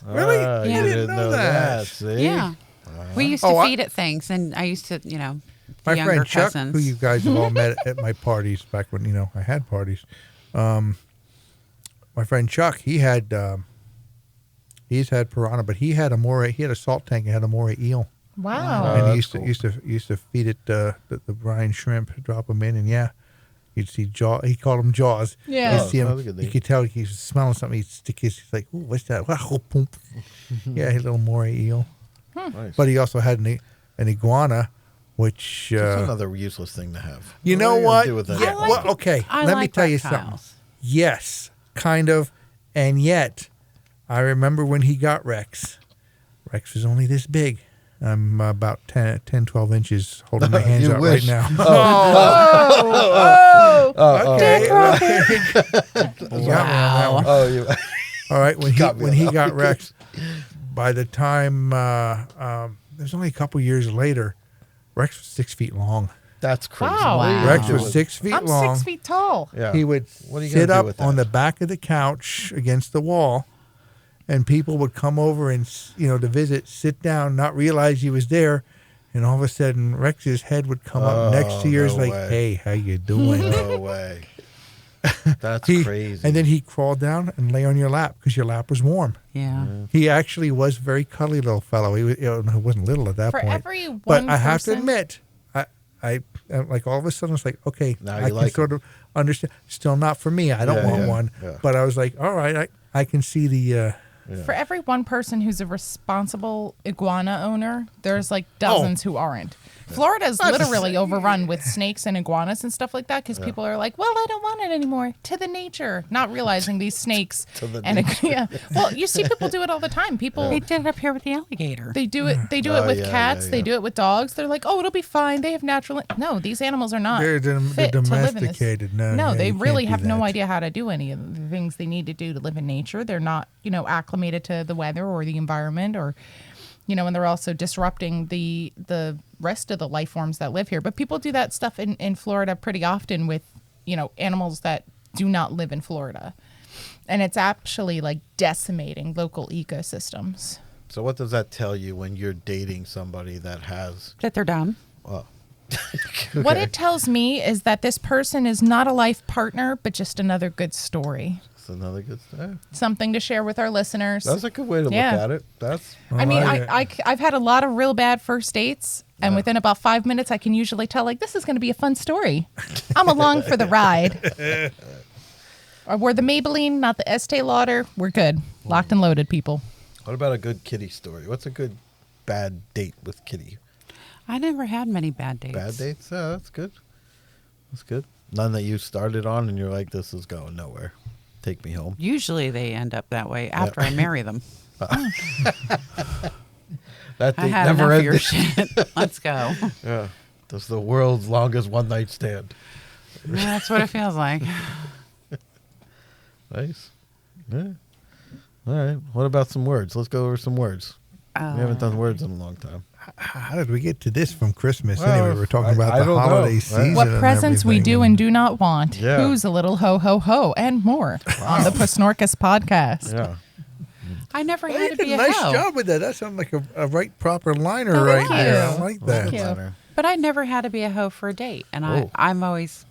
Really?
Ah,
Yeah.
You
I
didn't know that.
See?
Yeah. We used to
Oh,
feed it things, and I used to, the
My
younger
friend Chuck,
cousins.
who you guys have all met at my parties back when I had parties. My friend Chuck, he's had piranha, but he had a moray. He had a salt tank and had a moray eel,
Wow.
and he
that's
used to feed it the brine shrimp, drop them in, and you'd see jaw. He called them jaws.
Yeah.
You'd see him.
Sounds good,
You
Dave.
could tell he was smelling something. He'd stick his. He's like, "Ooh, what's that?" Wow, boom. Yeah, his little moray eel.
Nice.
But he also had an iguana, which
That's another useless thing to have.
you know
are you gonna
what?
do with that?
Yeah,
I like
well,
it.
okay.
I
Let me
like
tell you something.
reptiles.
Yes, kind of, and yet, I remember when he got Rex. Rex was only this big. I'm about 10, 12 inches holding my hands
You
out
wish.
right now. Okay.
Wow.
Oh, you.
All right. When
Got me
when
on
he
that
got
one.
Rex, by the time there's only a couple years later, Rex was 6 feet long.
That's crazy.
Wow.
What are you
Rex
gonna
was
do with-
6 feet
I'm
long.
6 feet tall.
Yeah.
He would
What are you
sit
gonna do
up
with
on
that?
the back of the couch against the wall, and people would come over and to visit, sit down, not realize he was there, and all of a sudden Rex's head would come up next to yours,
no
like,
way.
"Hey, how you doing?"
No way. That's
He-
crazy.
And then he crawled down and lay on your lap because your lap was warm.
Yeah.
He actually was a very cuddly little fellow. He wasn't little at that
For
point.
every one
but I have to
person-
admit, I like all of a sudden I was like, okay,
Now
I
you
can
like
sort of understand. Still not for me. I don't
Yeah,
want
yeah,
one.
yeah.
But I was like, all right, I can see the.
For every one person who's a responsible iguana owner, there's like dozens who aren't. Florida's literally overrun with snakes and iguanas and stuff like that because people are like, well, I don't want it anymore. To the nature. Not realizing these snakes. Yeah. Well, you see people do it all the time. People,
They did it up here with the alligator.
they do it. They do it with
yeah,
cats.
yeah,
They
yeah.
do it with dogs. They're like, oh, it'll be fine. They have natural. No, these animals are not.
They're
fit to live in this.
domesticated. No,
No,
yeah,
they
you can't
really
do
have no
that.
idea how to do any of the things they need to do to live in nature. They're not, acclimated to the weather or the environment, or, and they're also disrupting the rest of the life forms that live here. But people do that stuff in Florida pretty often with, animals that do not live in Florida. And it's actually like decimating local ecosystems.
So what does that tell you when you're dating somebody that has?
That they're dumb.
What it tells me is that this person is not a life partner, but just another good story.
That's another good stuff.
Something to share with our listeners.
That's a good way to
Yeah.
look at it. That's
I mean,
like
I've had a lot of real bad first dates, and within about 5 minutes, I can usually tell, like, this is going to be a fun story. I'm along for the ride. Or we're the Maybelline, not the Estee Lauder. We're good. Locked and loaded, people.
What about a good kitty story? What's a good bad date with kitty?
I never had many bad dates.
Bad dates? Yeah, that's good. That's good. None that you started on and you're like, this is going nowhere. Take me home.
Usually they end up that way after I marry them.
That
I
date
had
never
enough of your
ended.
shit. Let's go.
Yeah. That's the world's longest one night stand.
Yeah, that's what it feels like.
Nice. Yeah. All right. What about some words? Let's go over some words. We haven't done words in a long time.
How did we get to this from Christmas?
Well,
anyway, we're talking about
I
the
don't know,
holiday
right?
season.
What
and
presents we
everything.
do and do not want.
Yeah.
Who's a little ho, ho, ho, and more on the PSNORKIS podcast.
Yeah.
I never
Well,
had
you
to
did
be
a
a
nice
hoe.
job with that. That sounds like a right proper liner
Oh,
right
thank
there. I
you.
like
Thank
that.
you.
Liner.
But I never had to be a hoe for a date. And
Oh.
I'm always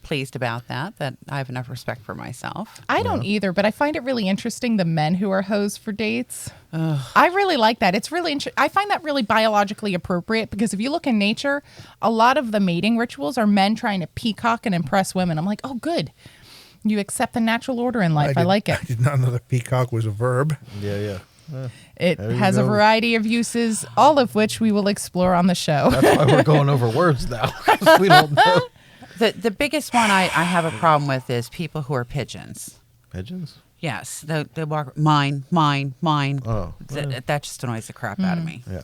pleased about that I have enough respect for myself.
I don't either, but I find it really interesting the men who are hoes for dates. I really like that. It's really I find that really biologically appropriate because if you look in nature, a lot of the mating rituals are men trying to peacock and impress women. I'm like, oh, good. You accept the natural order in life. I like it.
I did not know that peacock was a verb.
Yeah.
It
There you
has a
go.
variety of uses, all of which we will explore on the show.
That's why we're going over words now. 'Cause we don't know.
The biggest one I have a problem with is people who are pigeons.
Pigeons?
Yes, they walk mine.
Oh.
That just annoys the crap out of me.
Yeah.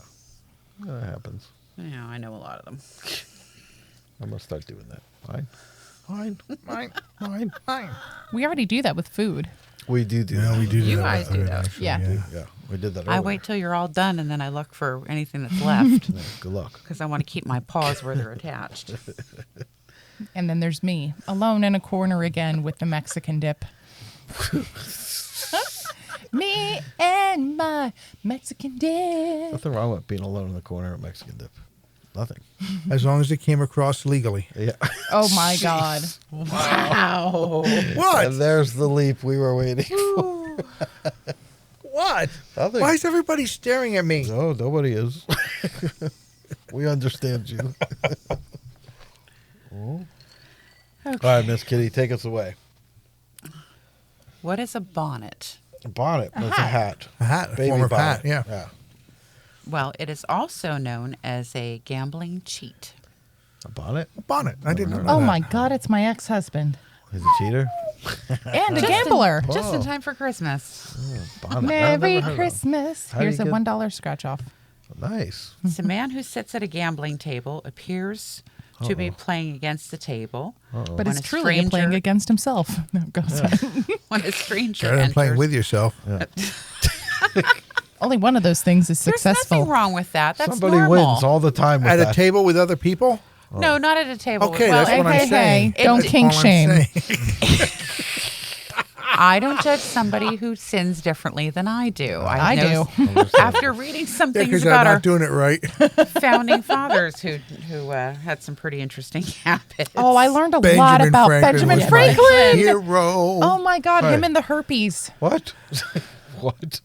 That happens.
Yeah, I know a lot of them.
I'm going to start doing that. Mine.
We already do that with food.
We do that.
Yeah, we do.
You
that
guys do that.
actually,
Yeah.
Yeah, we did that
I
earlier.
wait till you're all done and then I look for anything that's left
Yeah, good luck.
because I want to keep my paws where they're attached.
And then there's me, alone in a corner again with the Mexican dip. Me and my Mexican dip.
Nothing wrong with being alone in the corner at Mexican dip. Nothing.
As long as it came across legally.
Yeah.
Oh my God.
Wow.
What?
And there's the leap we were waiting for.
What?
Nothing.
Why is everybody staring at me?
No, nobody is. We understand you. All right, Miss Kitty, take us away.
What is a bonnet?
A bonnet. That's a hat.
A hat, a
Baby
form of
bonnet.
hat, yeah.
Yeah.
Well, it is also known as a gambling cheat.
A bonnet?
A bonnet. I didn't know
Oh
that.
my God, it's my ex-husband.
He's a cheater?
And a gambler.
Just in time for Christmas.
Bonnet. I've
Merry
never heard of
Christmas.
How do
Here's
you
a
get-
$1 scratch off.
it. Nice.
It's a man who sits at a gambling table, appears to be playing against the table.
But
When
it's
a
truly
stranger-
playing against himself. No, go ahead.
When a stranger
Better than
enters.
playing with yourself.
Only one of those things is
There's
successful.
nothing wrong with that. That's
Somebody
normal.
wins all the time with
At
that.
a table with other people?
No, not at a table.
Okay,
well,
that's what I'm
hey,
saying.
hey, don't
That's
kink
all I'm
shame.
saying.
I don't judge somebody who sins differently than I do.
I do.
After reading some things
Because I'm
about our
not doing it right.
founding fathers who had some pretty interesting habits.
Oh, I learned a lot about Benjamin
was my
Franklin.
hero.
Oh my God,
Right.
him and the herpes.
What? What?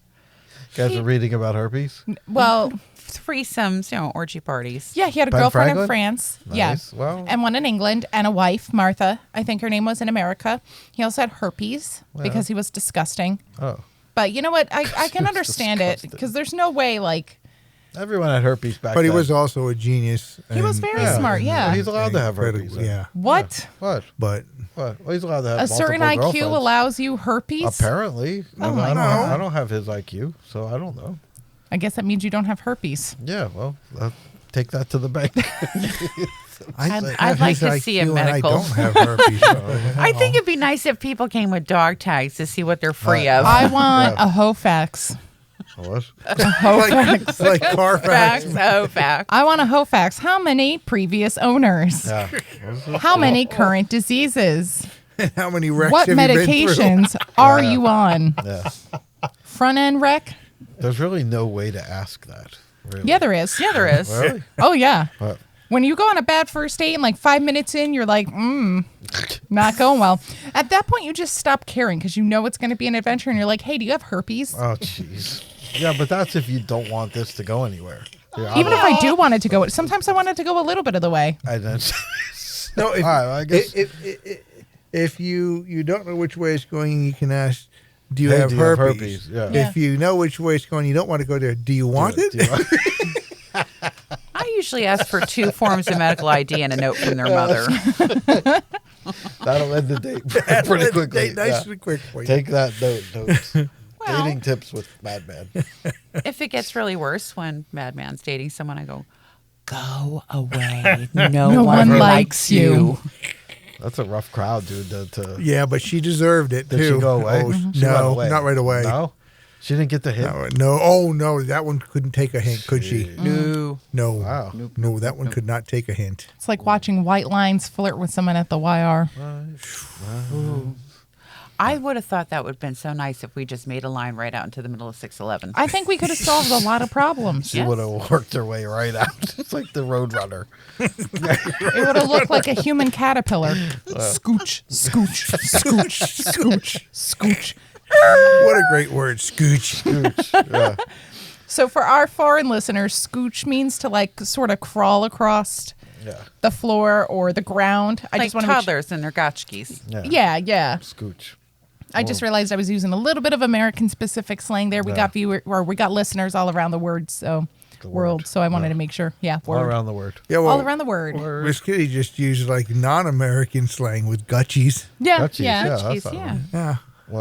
You guys are reading about herpes?
Well,
threesomes, orgy parties.
yeah, he had a
Ben
girlfriend
Franklin?
in France.
Nice.
Yeah.
Well-
And one in England and a wife, Martha. I think her name was in America. He also had herpes because he was disgusting.
Oh.
But you know what? I can understand it
disgusting.
because there's no way, like,
Everyone had herpes back
But he
then.
was also a genius.
he was
and-
very smart.
Well,
Yeah.
he's allowed to have herpes.
Incredible, yeah.
What?
What?
But
What? Well, he's allowed to have
A certain
multiple
IQ
girlfriends.
allows you herpes?
Apparently.
Oh my
I don't have his IQ, so I don't know.
I guess that means you don't have herpes.
Yeah, well, take that to the bank.
I'd like to see a
IQ and
medical.
I don't have herpes. So,
I think it'd be nice if people came with dog tags to see what they're free of.
I want a Hofax.
What?
like, like Carfax.
Facts. Oh, facts.
I want a Hofax. How many previous owners?
Yeah.
How many current diseases?
How many wrecks
What
have you been through?
medications are you on?
Yeah.
Front end wreck?
There's really no way to ask that. Really.
Yeah, there is.
Yeah, there is.
Really?
Oh, yeah.
What?
When you go on a bad first date and like 5 minutes in, you're like, not going well. At that point, you just stop caring because you know it's going to be an adventure and you're like, hey, do you have herpes?
Oh, jeez. Yeah, but that's if you don't want this to go anywhere. Yeah,
Even if I do want it to go, sometimes I want it to go a little bit of the way.
and then,
No, if,
all right, well, I guess.
if you don't know which way it's going, you can ask, do you
Hey,
have
do you have
herpes?
herpes? Yeah.
Yeah.
If you know which way it's going, you don't want to go there. Do you want it?
Do you-
I usually ask for 2 forms of medical ID and a note from their mother.
That'll end the date pretty quickly.
Nice
Yeah.
and quick for you.
Take that note.
Well-
Dating tips with Madman.
If it gets really worse when Madman's dating someone, I go, go away. No,
one likes you.
That's a rough crowd, dude. To
Yeah, but she deserved it
Did
too.
she go away?
Oh,
She went
no,
away.
not right away.
No, she didn't get the hint.
No. Oh no, that one couldn't take a hint, could she?
No.
No.
Wow.
No, that one could not take a hint.
It's like watching white lines flirt with someone at the YR.
I would have thought that would have been so nice if we just made a line right out into the middle of 611.
I think we could have solved a lot of problems.
She would have worked her way right out. It's like the Roadrunner.
It would have looked like a human caterpillar. Scooch, scooch, scooch, scooch, scooch.
What a great word, scooch.
Yeah.
So for our foreign listeners, scooch means to like sort of crawl across
Yeah.
the floor or the ground. I
like
just want to
toddlers and their gotchkis.
Yeah.
Yeah.
Scooch.
I just realized I was using a little bit of American specific slang there. We got we got listeners all around the world, so So I wanted to make sure. Yeah,
All
word.
around the word.
Yeah, well,
All around the word.
Miss Kitty just used like non-American slang with gutchies.
Yeah,
Gotchis,
yeah.
that's
Jeez,
not
yeah.
bad.
Yeah.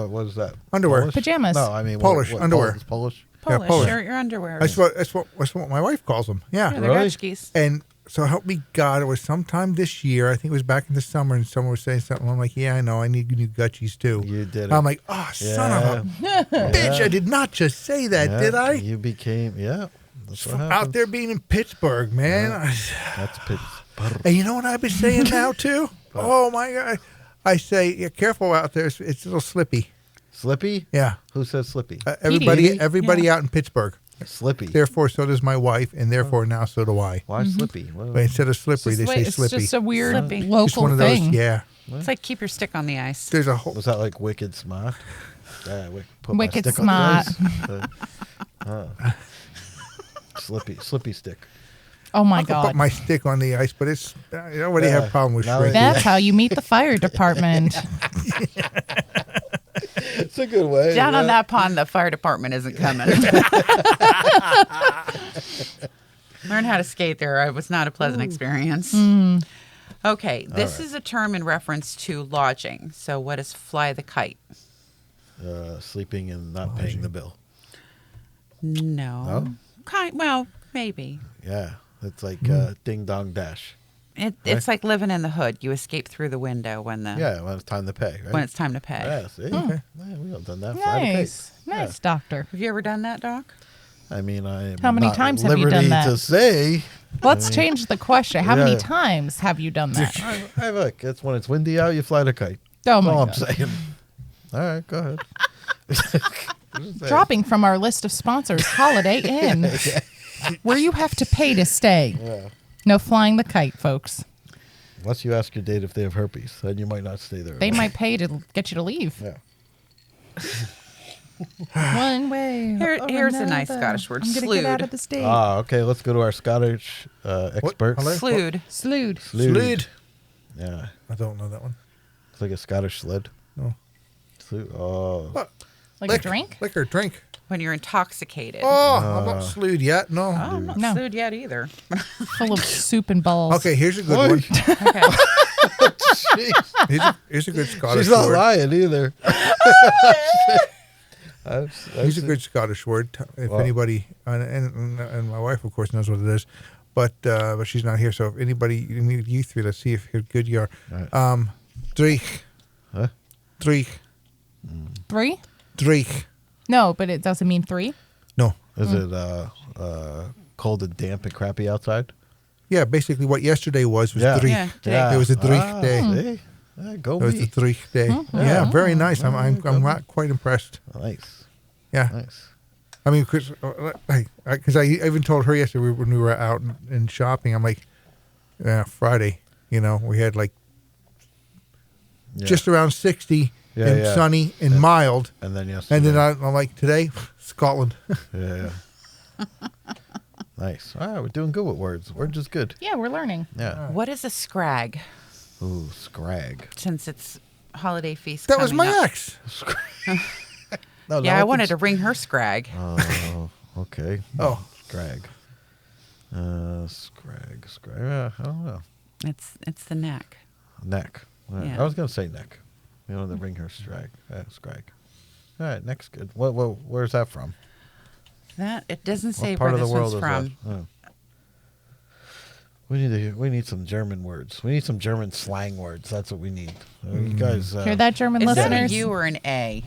What is that?
Underwear.
Polish?
Pajamas.
No, I mean
Polish, underwear.
Polish.
Polish,
Yeah, Polish.
shirt, your underwear.
That's what my wife calls them. Yeah.
Yeah, they're
Really?
gotchkis.
And so help me God, it was sometime this year. I think it was back in the summer, and someone was saying something. I'm like, yeah, I know. I need new gutchies too.
You did it.
I'm like, oh, son of
Yeah.
a bitch! I did not just say that,
Yeah,
did I?
You became That's what happens.
Out there being in Pittsburgh, man.
That's Pittsburgh.
And you know what I've been saying now too? Oh my God! I say, yeah, careful out there. It's a little slippy.
Slippy?
Yeah.
Who says Slippy?
Everybody out in Pittsburgh.
Slippy.
Therefore, so does my wife, and therefore now so do I.
Why Slippy? What-
But instead of slippery, they say
It's
slippy.
just a weird
Slippy.
local
Just one of those.
thing.
Yeah.
It's like keep your stick on the ice.
There's a whole.
Was that like Wicked Smart? Yeah, put
Wicked
my stick
Smart.
on the ice. Slippy stick.
Oh my
I put
God.
my stick on the ice, but it's nobody have a problem with
now
shredding.
That's how you meet the fire department.
It's a good way.
Down on that pond, the fire department isn't coming. Learn how to skate there. It was not a pleasant experience. Okay, this is a term in reference to lodging. So, what is fly the kite?
Sleeping and not paying the bill.
No. Well, maybe.
Yeah, it's like ding dong dash.
It's like living in the hood. You escape through the window when the
Yeah, when it's time to pay, right?
when it's time to pay.
Yeah, see? Yeah, we all done that. Fly the kite.
Nice, doctor.
Have you ever done that, Doc?
I mean, I am
How many
not
times
at
have you done
liberty
that?
to say.
Let's change the question. How many
Yeah.
times have you done that?
I look, it's when it's windy out, you fly the kite.
Oh
That's
my
all I'm
God.
saying. All right, go ahead.
Dropping from our list of sponsors, Holiday Inn, where you have to pay to stay.
Yeah.
No flying the kite, folks.
Unless you ask your date if they have herpes, then you might not stay there.
They might pay to get you to leave.
Yeah.
One way.
Here's a nice Scottish word.
I'm gonna get out of the state.
Okay. Let's go to our Scottish expert.
Hello?
Slewed.
Slewed.
Slid.
Yeah.
I don't know that one.
It's like a Scottish sled.
No.
Oh.
Like a drink?
Liquor, drink.
When you're intoxicated.
Oh, I'm not slewed yet. No.
I'm not
No.
slewed yet either.
Full of soup and balls.
Okay, here's a good one.
Okay.
Here's a good Scottish
She's not
word.
lying either.
Here's a good Scottish word. If anybody, and my wife, of course, knows what it is, but she's not here. So if anybody, you three, let's see if how good you are.
Right.
Dreich.
Huh?
Dreich.
3?
Dreich.
No, but it doesn't mean 3.
No.
Is it cold and damp and crappy outside?
Yeah, basically what yesterday was Dreich.
Yeah, Dreich.
It was a Dreich day.
See? Yeah, go
It was
me.
a Dreich day. Yeah, very nice. I'm quite impressed.
Nice.
Yeah.
Nice.
I mean, because I even told her yesterday when we were out and shopping, I'm like, Friday, we had like just around 60 and sunny and mild.
And then yesterday.
And then I'm like, today, Scotland.
Yeah. Nice. All right, we're doing good with words. Words is good.
Yeah, we're learning.
Yeah.
What is a scrag?
Ooh, scrag.
Since it's holiday feast.
That was
coming
my
up.
ex.
No,
Yeah, I wanted to ring her scrag.
Oh, okay.
Oh.
Scrag. Scrag. I don't know.
It's the neck.
Neck.
Yeah.
I was going to say neck. You know, the ring her scrag. Scrag. All right, neck's good. Where's that from?
That it doesn't say
What part
where
of
this
the world
one's
is
from.
that? Oh. We need some German words. We need some German slang words. That's what we need. You guys
Hear that, German
Is that a
listeners?
U or an A?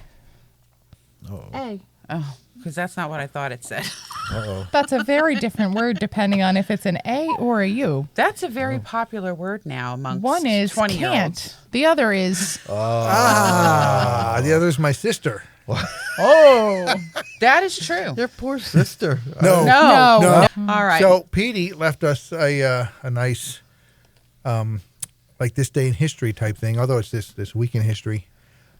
A.
Oh, because that's not what I thought it said.
Uh-oh.
That's a very different word depending on if it's an A or a U.
That's a very popular word now amongst
One is
20-year-olds.
can't. The other is
The other's my sister.
oh.
That is true.
Your poor sister.
No.
No.
All right.
So Petey left us a nice, like this day in history type thing. Although it's this week in history,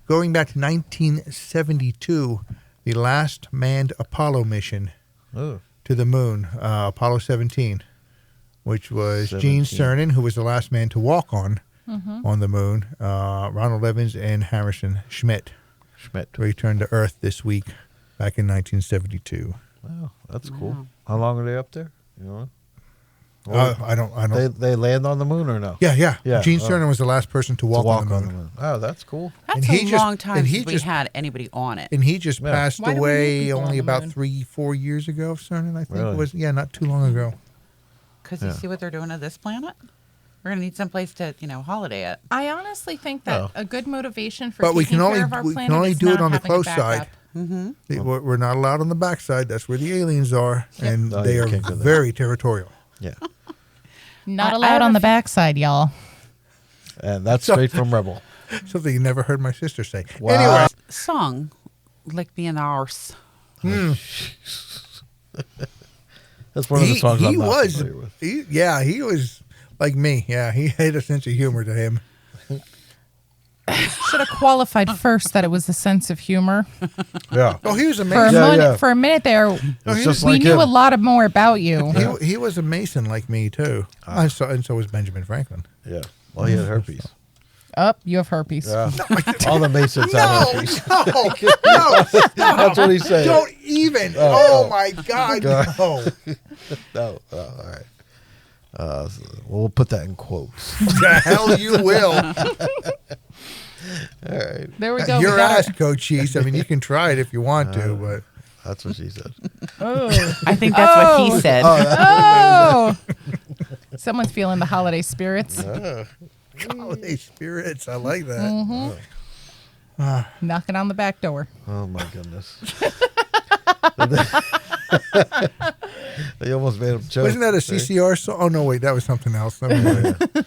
going back to 1972, the last manned Apollo mission
Oh.
to the moon, Apollo 17, which was Gene
17.
Cernan, who was the last man to walk on the moon, Ronald Evans, and Harrison Schmitt, returned to Earth this week back in 1972.
Wow, that's cool. How long are they up there? You know?
I don't.
They land on the moon or no?
Yeah.
Yeah,
Gene
oh.
Cernan was the last person to walk on the moon.
Oh, that's cool.
That's
and
a
he just-
long time
and he
since we
just-
had anybody on it.
And he just
Yeah.
passed
Why do we need
away
people on
only
the
about
moon?
3-4 years ago, Cernan, I think
Really?
it was. Yeah, not too long ago.
Because you see what they're doing to this planet? We're going to need someplace to, holiday at.
I honestly think that
Oh.
a good motivation for
But we
taking
can
care
only
of our
we can
planet
only
is
do it
not
on the
having a
close
backup.
side. We're not allowed on the backside. That's where the aliens are, and
No,
they
you
are
can't go there.
very territorial.
Yeah.
Not
I
allowed
have
on
a
the
f-
backside, y'all.
And that's straight from Rebel.
Something you never heard my sister say.
Wow.
Anyway,
Song, Lick Me in the Arse.
That's one of the songs I'm not
was,
familiar with.
he was like me. Yeah, he had a sense of humor to him.
Should have qualified first that it was a sense of humor.
Yeah.
Oh, he was a
For a,
Mason.
Yeah,
minute,
yeah.
for a minute there,
It's just
we
like
knew
him.
a lot more about you.
He was a Mason like me too. And so was Benjamin Franklin.
Yeah. Well, he had herpes.
Up, you have herpes.
Yeah. All the Masons have herpes.
no,
That's what he said.
don't even.
Oh,
Oh, my God,
God.
no.
No. All right. We'll put that in quotes.
The hell you will.
All right.
There we go.
Your
we got
ass, Coach Cheese. I mean, you can try it if you want to, but
That's what she said.
Oh.
I think that's what he said.
Oh. Someone's feeling the holiday spirits.
holiday spirits. I like that.
Knocking on the back door.
Oh, my goodness. They almost made him choke.
Wasn't that a CCR song? Oh, no, wait. That was something else. Never mind.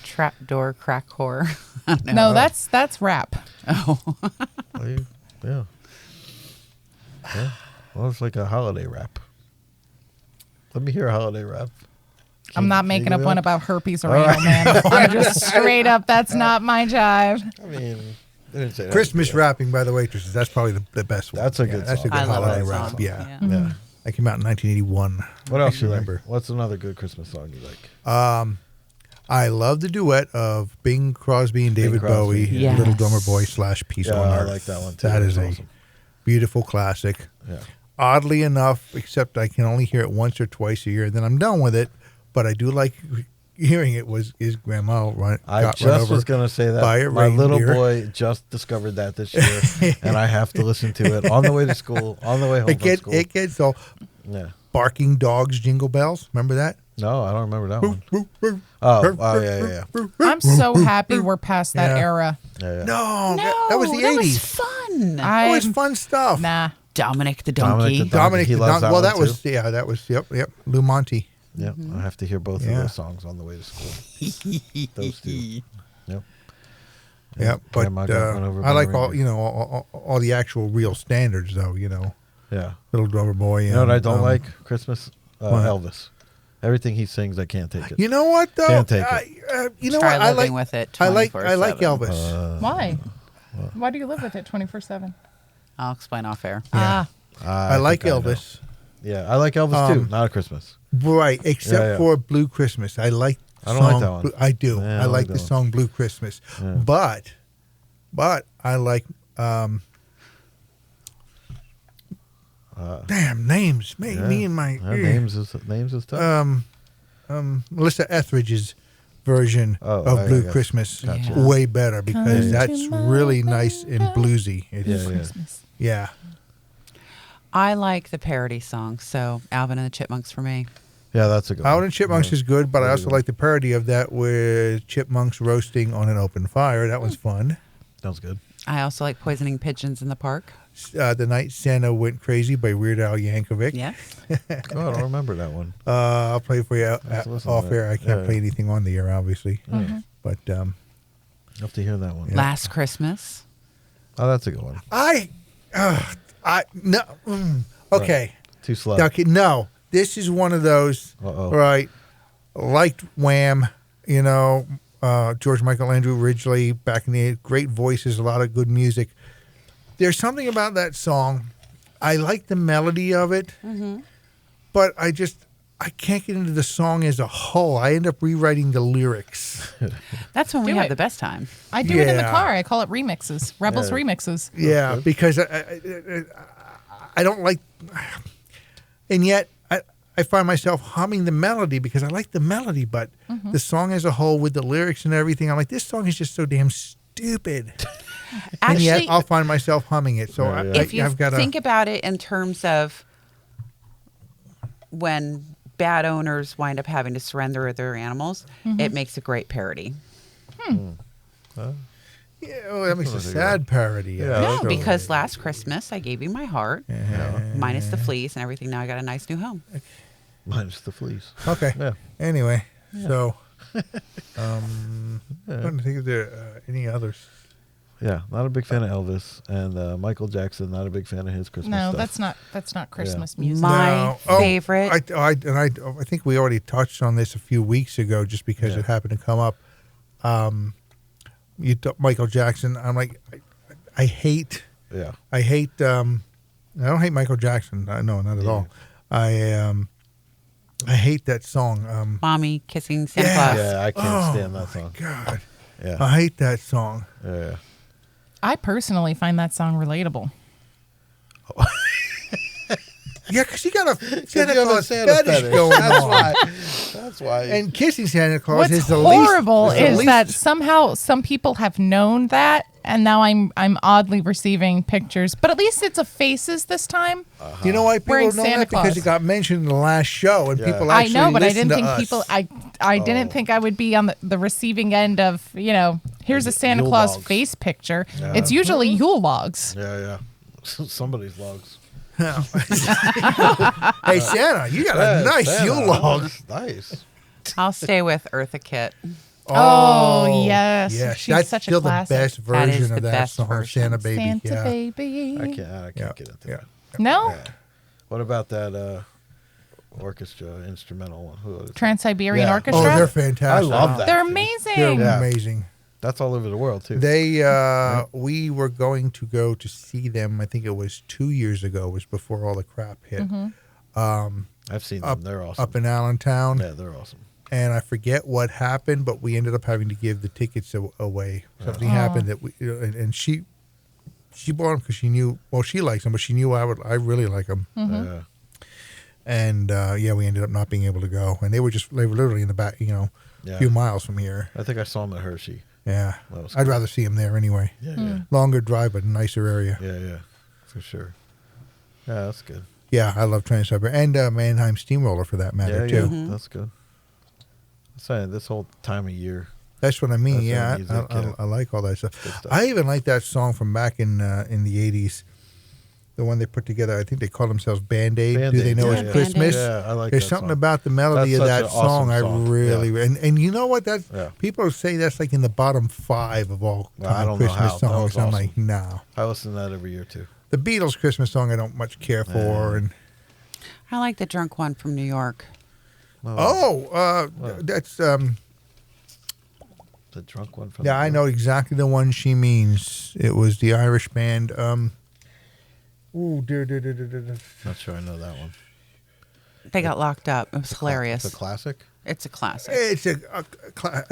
Trapdoor crack whore.
No, that's rap.
Oh,
Yeah. Yeah. Well, it's like a holiday rap. Let me hear a holiday rap.
I'm not making up one about herpes or
All
anal, man. I'm just straight up. That's not my jive.
I mean, they didn't say that.
Christmas rapping by the waitresses. That's probably the best one.
That's a good
That's a
song.
good
I love
holiday
that
rap.
song.
Yeah.
Yeah.
That came out in 1981.
What else
I
you
remember.
like? What's another good Christmas song you like?
I love the duet of Bing Crosby and David
Crosby.
Bowie,
Yes.
Little Drummer Boy / Peace
Yeah,
on
I
Earth.
like that one too.
That is
That's
a
awesome.
beautiful classic.
Yeah.
Oddly enough, except I can only hear it once or twice a year, then I'm done with it. But I do like hearing it. Is Grandma got run
just
over
was going to say
by
that.
a
My little
reindeer?
boy just discovered that this year, and I have to listen to it on the way to school, on the way home from school.
It gets all
Yeah.
barking dogs, jingle bells. Remember that?
No, I don't remember that one. Oh, yeah.
I'm so happy we're past that
Yeah.
era.
Yeah.
No, that was the
that
80s.
was fun.
That was fun stuff.
Nah.
Dominic the
Dominic
donkey.
the
Dominic,
He loves that
well,
one,
that was
too.
that was yep. Lou Monte.
Yep. I have to hear both of
Yeah.
those songs on the way to school. Those two. Yep.
Yeah, but
Grandma got run over by
I
a
like all
reindeer.
all the actual real standards though.
Yeah.
Little Drummer Boy.
You know what I
and,
don't like? Christmas?
what?
Elvis. Everything he sings, I can't take it.
You know what though?
Can't take it.
You know
Try
what? I
living
like
with it
I like
24/7.
Elvis.
Why? Why do you live with it 24/7?
I'll explain off air.
Ah.
I like
think I know.
Elvis.
Yeah, I like Elvis too. Not at Christmas.
Right, except
Yeah.
for Blue Christmas. I like.
I don't like
song
that one.
Blue- I do.
Yeah,
I
I
like
like
the
that one.
song Blue Christmas. But I like. Damn names. Me and my
names is tough.
Melissa Etheridge's version
Oh,
of
I
Blue
guess.
Christmas
Gotcha.
way better because
Yeah.
that's really nice and bluesy. It's,
Christmas.
yeah.
I like the parody song, so Alvin and the Chipmunks for me.
Yeah, that's a good one.
Alvin and Chipmunks
Yeah.
is good, but I
Really
also
good.
like the parody of that with chipmunks roasting on an open fire. That was fun.
Sounds good.
I also like Poisoning Pigeons in the Park.
The Night Santa Went Crazy by Weird Al Yankovic.
Yes.
Oh, I don't remember that one.
I'll play it for you
Let's listen to
off
that.
air. I can't
Yeah.
play anything on the air, obviously. But
I'll have to hear that one.
Last Christmas.
Oh, that's a good one.
no. Okay.
Too slow.
Okay, no. This is one of those,
Uh-oh.
right? Liked Wham, George Michael Andrew Ridgely back in the great voices, a lot of good music. There's something about that song. I like the melody of it, but I can't get into the song as a whole. I end up rewriting the lyrics.
That's when we
Do
have
it.
the best time.
I do it in the
Yeah.
car. I call it remixes. Rebels
Yeah.
remixes.
Yeah, because I don't like, and yet I find myself humming the melody because I like the melody, but the song as a whole with the lyrics and everything, I'm like, this song is just so damn stupid. And yet
Actually,
I'll find myself humming it. So
Yeah, yeah.
if you
I've got
think about it in terms of when bad owners wind up having to surrender their animals, it makes a great parody.
that makes a sad parody.
Yeah.
No,
so-
because last Christmas I gave you my heart, minus the fleas and everything. Now I got a nice new home.
Minus the fleas.
Okay.
Yeah.
Anyway, so I'm trying to think if there any others.
Yeah, not a big fan of Elvis, and Michael Jackson. Not a big fan of his Christmas
No,
stuff.
that's not Christmas music.
My
No.
favorite.
I think we already touched on this a few weeks ago, just because
Yeah.
it happened to come up. Michael Jackson. I'm like, I hate.
Yeah.
I don't hate Michael Jackson. No, not at all. I hate that song.
Mommy kissing Santa
Yeah.
Claus.
Yeah, I can't stand that song.
God,
Yeah.
I hate that song.
Yeah.
I personally find that song relatable.
Yeah, because you got a Santa
you have a
Claus
Santa
fetish
fetish.
going on.
That's why.
And kissing Santa Claus
What's
is the
horrible
least.
is that somehow some people have known that, and now I'm oddly receiving pictures. But at least it's a faces this time.
You know why people
Wearing
know
Santa
that? Because
Claus.
it got mentioned in the last show, and
Yeah.
people
I
actually
know, but I
listen
didn't
to
think
us.
people. I didn't think I would be on the receiving end of here's a Santa
Yule
Claus
logs.
face picture.
Yeah.
It's usually Yule logs.
Yeah. Somebody's logs.
Hey Santa, you got a nice
Santa.
Yule log.
Nice.
I'll stay with Eartha Kitt.
Oh, yes.
yes.
She's
That's
such a
still the
classic.
best
That
version
is
of
the
that
best
song,
version.
Santa Baby.
Santa
yeah.
baby.
I can't
Yeah.
get into
Yeah.
it.
No?
Yeah. What about that orchestra instrumental one? Who is it?
Trans-Siberian
Yeah.
Orchestra?
Oh, they're
I
fantastic.
love that.
They're
too.
amazing.
They're
Yeah.
amazing.
That's all over the world too.
They, we were going to go to see them. I think it was 2 years ago. It was before all the crap hit.
I've seen them. They're awesome.
Up in Allentown.
Yeah, they're awesome.
And I forget what happened, but we ended up having to give the tickets away. Something happened that and she bought them because she knew. Well, she likes them, but she knew I really like them.
Yeah.
And we ended up not being able to go. And they were literally in the back, a few miles from here.
I think I saw them at Hershey.
Yeah,
That was
I'd
cool.
rather see them there anyway.
Yeah,
Longer drive, but nicer area.
yeah, for sure. Yeah, that's good.
Yeah, I love Trans-Siberian and Mannheim Steamroller for that matter
Yeah,
too.
that's good. I'm saying this whole time of year.
That's what I mean.
That's
Yeah,
their music, yeah.
I like all that stuff.
Good stuff.
I even like that song from back in the '80s, the one they put together. I think they call themselves Band Aid. Do
Band-Aid,
they know
yeah,
it's
yeah.
Christmas?
Yeah, I like
There's
that
something
song.
about the melody
That's
of
such
that
an awesome
song. I
song.
really
Yeah.
and you know what? That
Yeah.
people say that's like in the bottom 5 of all
Well, I
time
don't know
Christmas
how. That was
songs. I'm
awesome.
like, no.
I listen to that every year too.
The Beatles Christmas song I don't much care for, and
I like the drunk one from New York.
that's
The drunk one from.
yeah, I know exactly the one she means. It was the Irish band. Dear.
Not sure I know that one.
They got locked up. It was hilarious.
It's a classic.
It's a classic.
It's an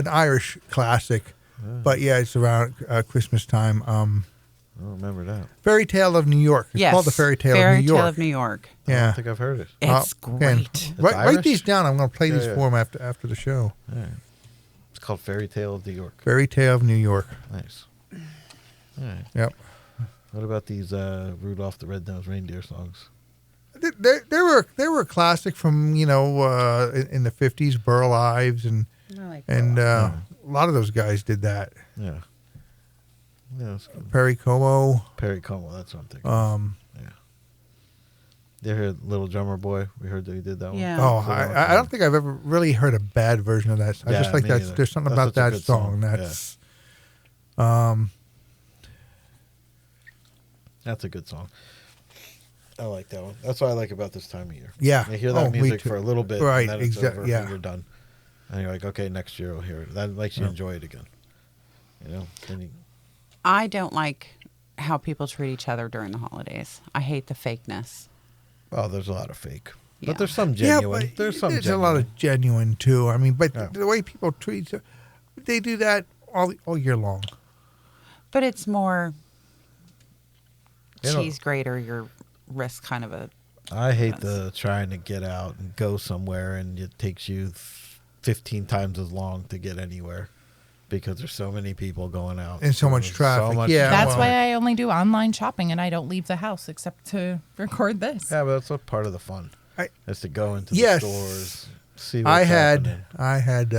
Irish classic, but yeah, it's around Christmas time.
I don't remember that.
Fairy Tale of New York. It's
Yes.
called the Fairy Tale of New
Fairy
York.
Tale of New York.
I
Yeah,
don't think I've heard it.
It's
again,
great.
write
Irish?
these down. I'm going to play
Yeah,
these
yeah.
for him after the show.
Yeah. It's called Fairy Tale of New York.
Fairy Tale of New York.
Nice. All right.
Yep.
What about these Rudolph the Red-Nosed Reindeer songs?
They were a classic from in the 50s. Burl Ives and a lot of those guys did that.
Yeah. Yeah, that's good.
Perry Como.
Perry Como, that's what I'm thinking. Yeah. You heard Little Drummer Boy? We heard that he did that one.
Yeah.
Oh, I don't think I've ever really heard a bad version of that. I
Yeah,
just like
me
that.
either.
There's something
That's
about
such a
that
good
song
song.
that's
That's a good song. I like that one. That's what I like about this time of year.
Yeah.
You hear that
Oh, me
music
too.
for a little bit,
Right,
and then it's over,
yeah.
and you're done. And you're like, okay, next year we'll hear it. That makes you enjoy it again. Then you,
I don't like how people treat each other during the holidays. I hate the fakeness.
oh, there's a lot of fake.
Yeah.
But there's some
yeah,
genuine.
but
there's some
there's
genuine.
a lot of genuine too. I mean, but
Yeah.
the way people treat, they do that all year long.
But it's more
You know-
cheese grater, your wrist kind of a.
I hate the trying to get out and go somewhere, and it takes you 15 times as long to get anywhere because there's so many people going out
And so much
There's
traffic. Yeah,
That's
well-
why I only do online shopping and I don't leave the house except to record this.
Yeah, but that's a part of the fun.
I-
Is to go into
Yes.
the stores, see what's
I
happening.
had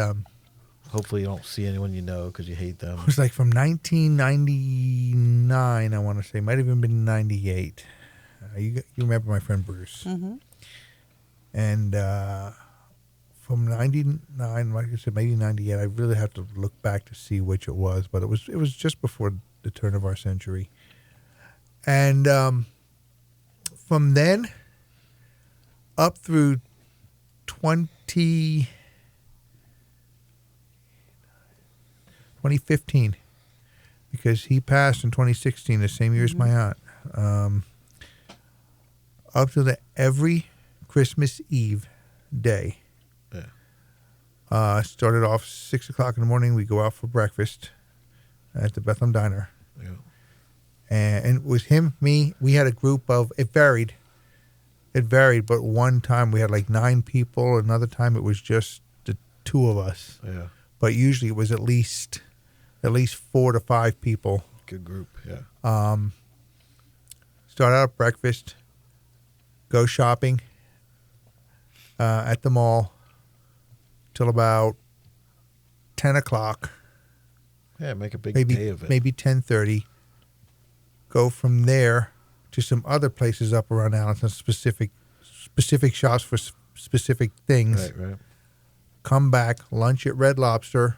Hopefully, you don't see anyone you know because you hate them.
it was like from 1999, I want to say, might have even been 98. You remember my friend Bruce.
Mm-hmm.
And from 99, like I said, maybe 98, I really have to look back to see which it was, but it was just before the turn of our century. And from then up through 2015, because he passed in 2016, the same year as my aunt. Up to every Christmas Eve day.
Yeah.
Started off 6 o'clock in the morning. We go out for breakfast at the Bethlehem Diner.
Yeah.
And it was him, me. We had a group of, it varied, but one time we had like 9 people. Another time it was just the 2 of us.
Yeah.
But usually it was at least 4 to 5 people.
Good group. Yeah.
Start out at breakfast, go shopping at the mall till about 10 o'clock,
Yeah. Make a big
maybe
day of it.
maybe 10:30. Go from there to some other places up around Allentown, specific specific shops for specific things.
Right.
Come back, lunch at Red Lobster,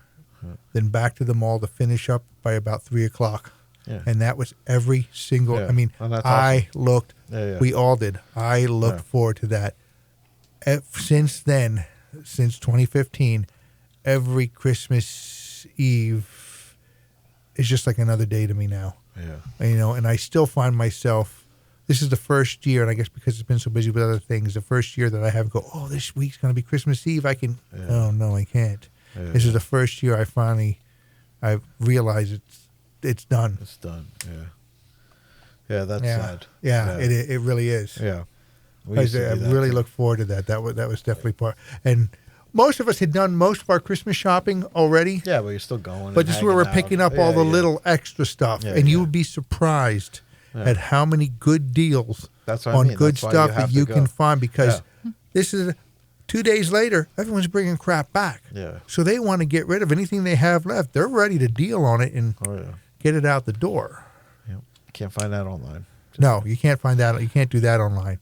then back to the mall to finish up by about 3 o'clock.
Yeah.
And that was every single.
Yeah.
I mean,
And that's
I
awesome.
looked.
Yeah.
We all did. I looked forward to that. Since then, since 2015, every Christmas Eve is just like another day to me now.
Yeah.
You know, and I still find myself. This is the first year, and I guess because it's been so busy with other things, the first year that I have go, oh, this week's going to be Christmas Eve. I can.
Yeah.
Oh no, I can't.
Yeah.
This is the first year I realized it's done.
It's done. Yeah. Yeah, that's
Yeah.
sad.
Yeah, it really is.
Yeah. We
I
used to do that
really
too.
look forward to that. That was definitely part. And most of us had done most of our Christmas shopping already.
Yeah, but you're still going.
But
and
this is where we're
hanging
picking
out.
up all
Yeah,
the
yeah.
little extra stuff,
Yeah,
and you
yeah.
would be surprised
Yeah.
at how many good deals
That's what I
on
mean.
good
That's why
stuff
you have
that
to
you
go.
can find because
Yeah.
this is 2 days later. Everyone's bringing crap back,
Yeah.
so they want to get rid of anything they have left. They're ready to deal on it and
Oh yeah.
get it out the door.
Yep. Can't find that online.
No, you can't find that. You can't do that online.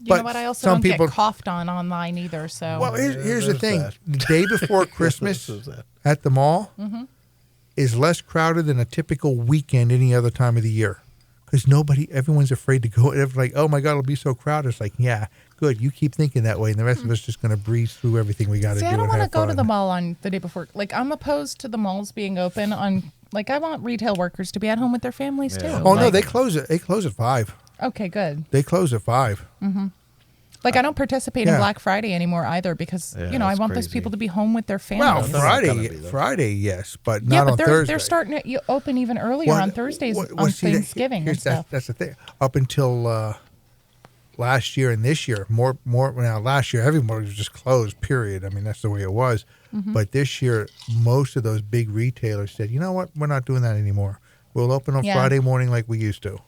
You know what? I also don't get coughed on online either. So
Well, here's the
there's
thing:
that.
the day before Christmas
There's that.
at the mall is less crowded than a typical weekend any other time of the year, because everyone's afraid to go. Everyone's like, "Oh my God, it'll be so crowded." It's like, yeah, good. You keep thinking that way, and the rest of us just going to breeze through everything we got to do.
See, I don't
want to
go to the mall on the day before. Like, I'm opposed to the malls being open on. Like, I want retail workers to be at home with their families too.
Oh no,
Like,
they close it. They close at 5.
Okay, good.
They close at 5.
Like, I don't participate in
Yeah.
Black Friday anymore either because
Yeah,
I
that's
want those
crazy.
people to be home with their
Well,
families.
That's not gonna be, though.
Friday, yes, but
yeah,
not
but
on
they're
Thursday.
they're starting to open even earlier
Well,
on Thursdays
well,
on
see,
Thanksgiving and
here's
stuff.
That's the thing. Up until last year and this year, more now. Last year, everybody was just closed. Period. I mean, that's the way it was. But this year, most of those big retailers said, "You know what? We're not doing that anymore. We'll open on
Yeah.
Friday morning like we used to."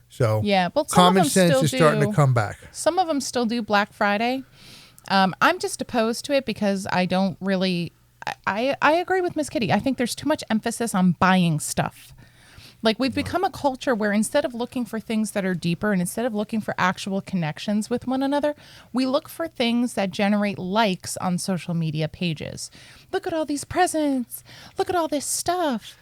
So
Yeah, but some of
common
them
sense
still
is starting
do.
to come back.
Some of them still do Black Friday. I'm just opposed to it because I don't really. I agree with Miss Kitty. I think there's too much emphasis on buying stuff. Like, we've become a culture where instead of looking for things that are deeper and instead of looking for actual connections with one another, we look for things that generate likes on social media pages. Look at all these presents. Look at all this stuff.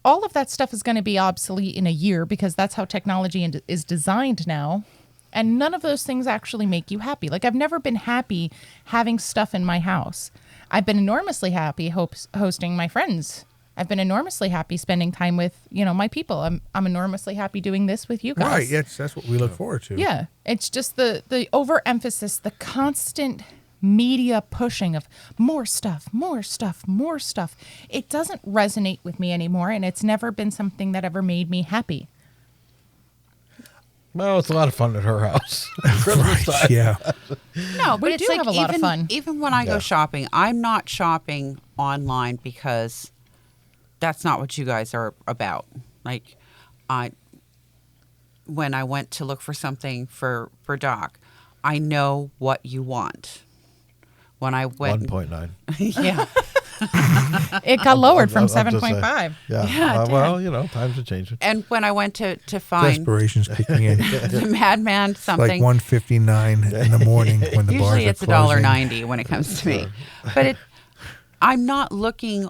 All of that stuff is going to be obsolete in a year because that's how technology is designed now. And none of those things actually make you happy. Like, I've never been happy having stuff in my house. I've been enormously happy hosting my friends. I've been enormously happy spending time with, my people. I'm enormously happy doing this with you guys.
Right. Yes, that's what we look forward to.
Yeah. It's just the overemphasis, the constant media pushing of more stuff, more stuff, more stuff. It doesn't resonate with me anymore, and it's never been something that ever made me happy.
Well, it's a lot of fun at her house. Christmas time.
Yeah.
No,
We
but it's
do
like
have a lot of fun.
Even when I go shopping, I'm not shopping online because that's not what you guys are about. Like, when I went to look for something for Doc, I know what you want. When I went,
1.9.
yeah,
It got lowered from
I'm just saying.
7.5.
Yeah.
Yeah, it
Well, times are changing.
and when I went to find
Desperation's kicking in.
the Madman
Like
something,
1:59 in the morning when the bars
usually
are
it's
closing.
$1.90 when it comes to me. But I'm not looking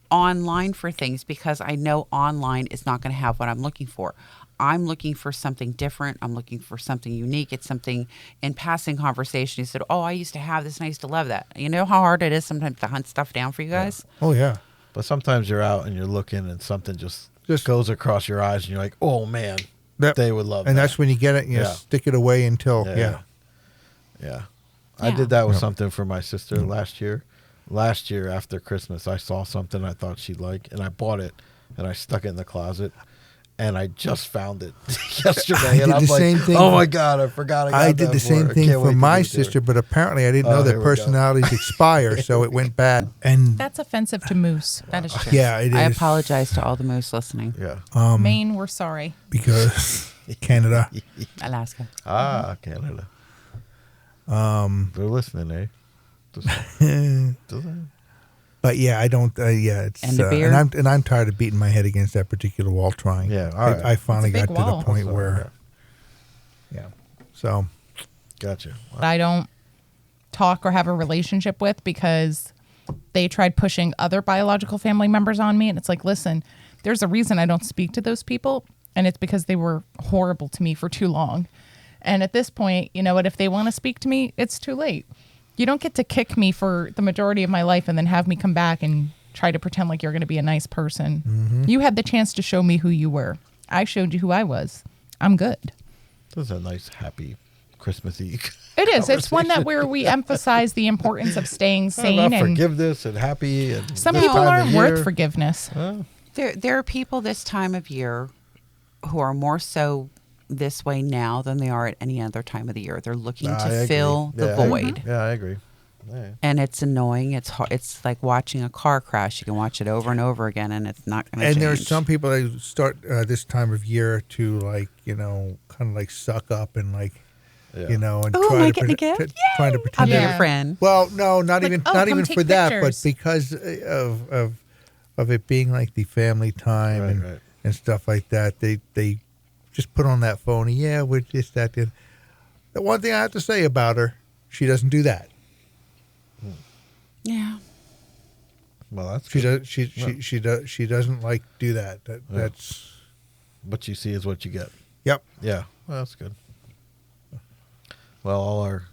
online for things because I know online is not going to have what I'm looking for. I'm looking for something different. I'm looking for something unique. It's something in passing conversation. You said, "Oh, I used to have this and I used to love that." You know how hard it is sometimes to hunt stuff down for you guys?
Oh yeah.
But sometimes you're out and you're looking and something just goes across your eyes and you're like, oh, man, they would love
And
that.
that's when you get it and you
Yeah.
stick it away until
Yeah. I did that with something for my sister last year. Last year after Christmas, I saw something I thought she'd like, and I bought it, and I stuck it in the closet, and I just found it yesterday, and
did
I'm
the
like,
same thing
oh
for-
my God, I forgot I got
I
that
did the
for
same
her.
thing
Can't wait
for
to
my
give it to her.
sister, but apparently I didn't know
Oh,
that
here we go.
personalities expire, so it went bad. And
That's offensive to Moose.
That is true.
yeah, it is.
I apologize to all the moose listening.
Yeah.
Maine, we're sorry.
because Canada.
Alaska.
Canada. They're listening, eh? Just-
But yeah, I don't. It's
And the beer?
and I'm tired of beating my head against that particular wall trying.
Yeah, all right.
I finally
It's a
got
big
to
wall.
the point
So,
where, yeah. So
Gotcha.
I don't talk or have a relationship with because they tried pushing other biological family members on me. And it's like, listen, there's a reason I don't speak to those people. And it's because they were horrible to me for too long. And at this point, you know what? If they want to speak to me, it's too late. You don't get to kick me for the majority of my life and then have me come back and try to pretend like you're going to be a nice person.
Mm-hmm.
You had the chance to show me who you were. I showed you who I was. I'm good.
This is a nice, happy Christmassy.
It is. It's one that where we emphasize the importance of staying sane
About
and
forgiveness and happy. And
some
this
people
time of
aren't
year.
worth forgiveness.
There are people this time of year who are more so this way now than they are at any other time of the year. They're looking
I
to
agree.
fill the
Yeah.
void.
Yeah, I agree. Yeah.
And it's annoying. It's hard. It's like watching a car crash. You can watch it over and over again, and it's not going to change.
And there's some people that start this time of year to like, you know, kind of like suck up and like,
Yeah.
you know, and
Ooh,
try
am I
to
getting a gift?
trying to
I'll
pretend.
be
Yeah.
your friend.
Well, no, not
Like,
even
oh,
not
come
even
take
for that,
pictures.
but because of it being like the family time
Right,
and
right.
and stuff like that, they just put on that phone. Yeah, we're just that. The one thing I have to say about her, she doesn't do that.
Yeah.
Well, that's
She
good.
does. She doesn't like do that. That's
What you see is what you get.
yep.
Yeah, well, that's good. Well, all our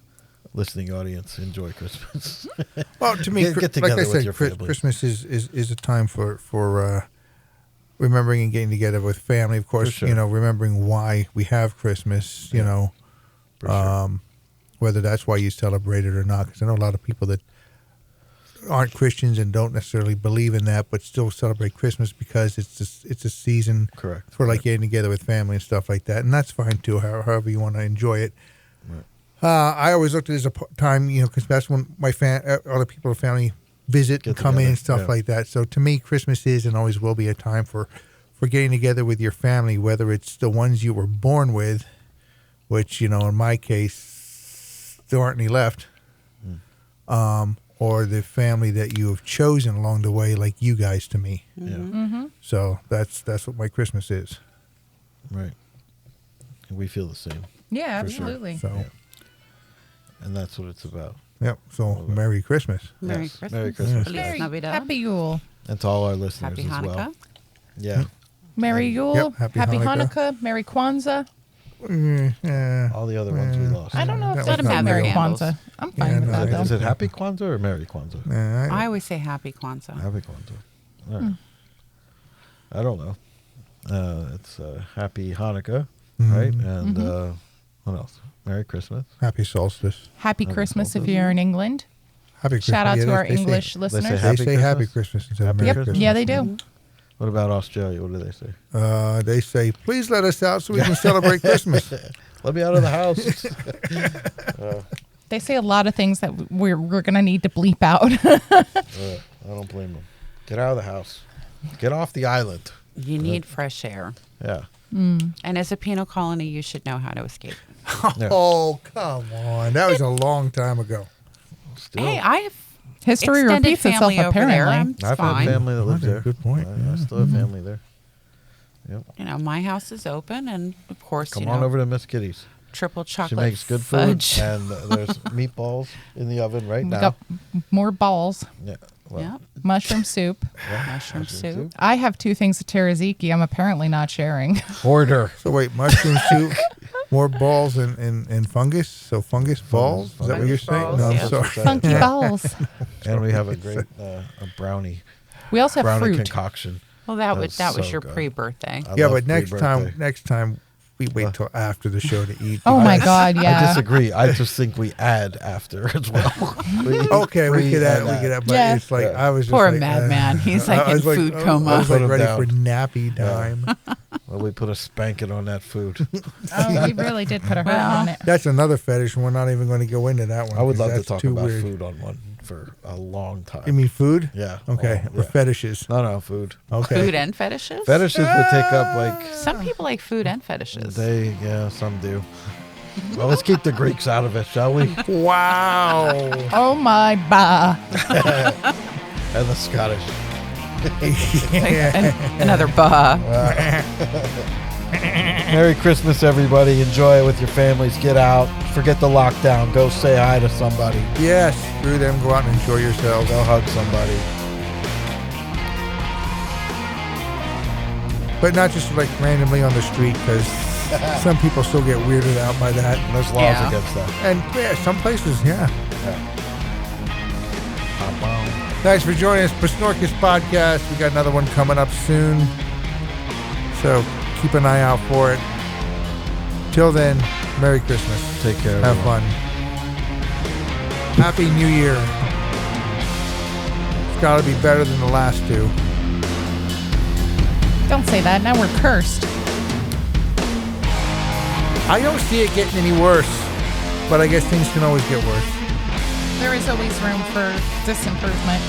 listening audience enjoy Christmas.
Well, to me,
Get
like
together
I
with
said,
your family.
Christmas is a time for remembering and getting together with family. Of course,
sure.
you know, remembering why we have Christmas. You know,
For sure.
whether that's why you celebrate it or not. Because I know a lot of people that aren't Christians and don't necessarily believe in that, but still celebrate Christmas because it's a season
Correct.
for like
Right.
getting together with family and stuff like that, and that's fine too. However you want to enjoy it.
Right.
I always looked at it as a time, you know, because that's when my other people in family visit and
Get
come in
together,
and stuff
yeah.
like that. So to me, Christmas is and always will be a time for getting together with your family, whether it's the ones you were born with, which, you know, in my case, there aren't any left, or the family that you have chosen along the way, like you guys to me.
Yeah.
So that's what my Christmas is.
Right. And we feel the same.
Yeah,
For sure.
absolutely.
So,
Yeah. And that's what it's about.
yep. So Merry Christmas.
Merry
Yes.
Christmas.
Merry Christmas.
Feliz
Merry,
Navidad.
happy Yule.
And to all our listeners
Happy
as
Hanukkah.
well. Yeah.
Merry Yule.
Yep, happy Hanukkah.
Hanukkah. Merry Kwanzaa.
Yeah.
All the other ones we lost.
I don't know
That
if
was
that's
not
not Merry
real.
Kwanzaa. I'm fine
Yeah,
with
no,
that,
I
though.
Is it Happy Kwanzaa or Merry Kwanzaa?
I always say Happy Kwanzaa.
Happy Kwanzaa. All right. I don't know. It's Happy Hanukkah, right? And what else? Merry Christmas.
Happy solstice.
Happy Christmas if you're in England.
Happy Christmas.
Shout out
Yeah,
to our
they say-
English
say
listeners.
They
Happy
say Happy
Christmas?
Christmas instead of
Happy
Merry
Yep.
Christmas.
Yeah, they do.
What about Australia? What do they say?
They say, please let us out so we can celebrate Christmas.
Let me out of the house.
They say a lot of things that we're going to need to bleep out.
I don't blame them. Get out of the house. Get off the island.
You need fresh air.
Yeah.
And as a penal colony, you should know how to escape.
Yeah.
Oh, come on. That was a long time ago.
Still,
Hey, I have
History
extended
repeats itself,
family over there.
apparently.
It's
I've
fine.
had family that lives
Okay,
there.
good point,
I still have family there. Yep.
You know, my house is open, and of course,
Come
you
on
know,
over to Miss Kitty's.
triple
She
chocolate
makes good
fudge.
food, and there's meatballs in the oven right
We
now.
got more balls,
Yeah. Well,
Yeah,
mushroom soup.
mushroom soup.
I have 2 things of teraziki. I'm apparently not sharing.
Hoarder.
So wait, mushroom soup, more balls and fungus? So fungus balls? Is that what you're saying?
balls,
No, I'm
yeah.
sorry.
Funky balls.
And we have a great a brownie
We also have
brownie
fruit.
concoction.
Well, that was
so
your
good.
pre-birthday.
I
Yeah,
love
but next
pre-birthday.
time we wait till after the show to eat.
Oh my God,
I
yeah.
disagree. I just think we add after as well. We eat
Okay, we
pre
could add,
and
but
Yeah.
it's like
Yeah.
I was just
Poor
like,
Madman. He's like
I
in
was like,
food
I
coma.
was like
Put him
ready
down.
for nappy time.
Well, we put a spanking on that food.
Oh, we really did put a hurt on it.
That's another fetish, and we're not even going to go into that one.
I would
'cause
love to
that's
talk
too
about
weird.
food on one for a long time.
You mean food?
Yeah.
Okay,
Oh,
or
yeah.
fetishes.
No, food.
Okay.
Food and fetishes?
Fetishes would take up like
Some people like food and fetishes.
some do. Well, let's keep the Greeks out of it, shall we?
Wow.
Oh my bah.
And the Scottish.
Another bah.
Merry Christmas, everybody. Enjoy it with your families. Get out. Forget the lockdown. Go say hi to somebody.
Yes, screw them. Go out and enjoy yourselves.
Go hug somebody.
But not just like randomly on the street, because some people still get weirded out by that.
And there's laws against that.
And yeah, some places, yeah. Thanks for joining us, PSNORKIS podcast. We got another one coming up soon, so keep an eye out for it. Till then, Merry Christmas.
Take care.
Have fun. Happy New Year. It's got to be better than the last two.
Don't say that. Now we're cursed.
I don't see it getting any worse, but I guess things can always get worse.
There is always room for disimprovement.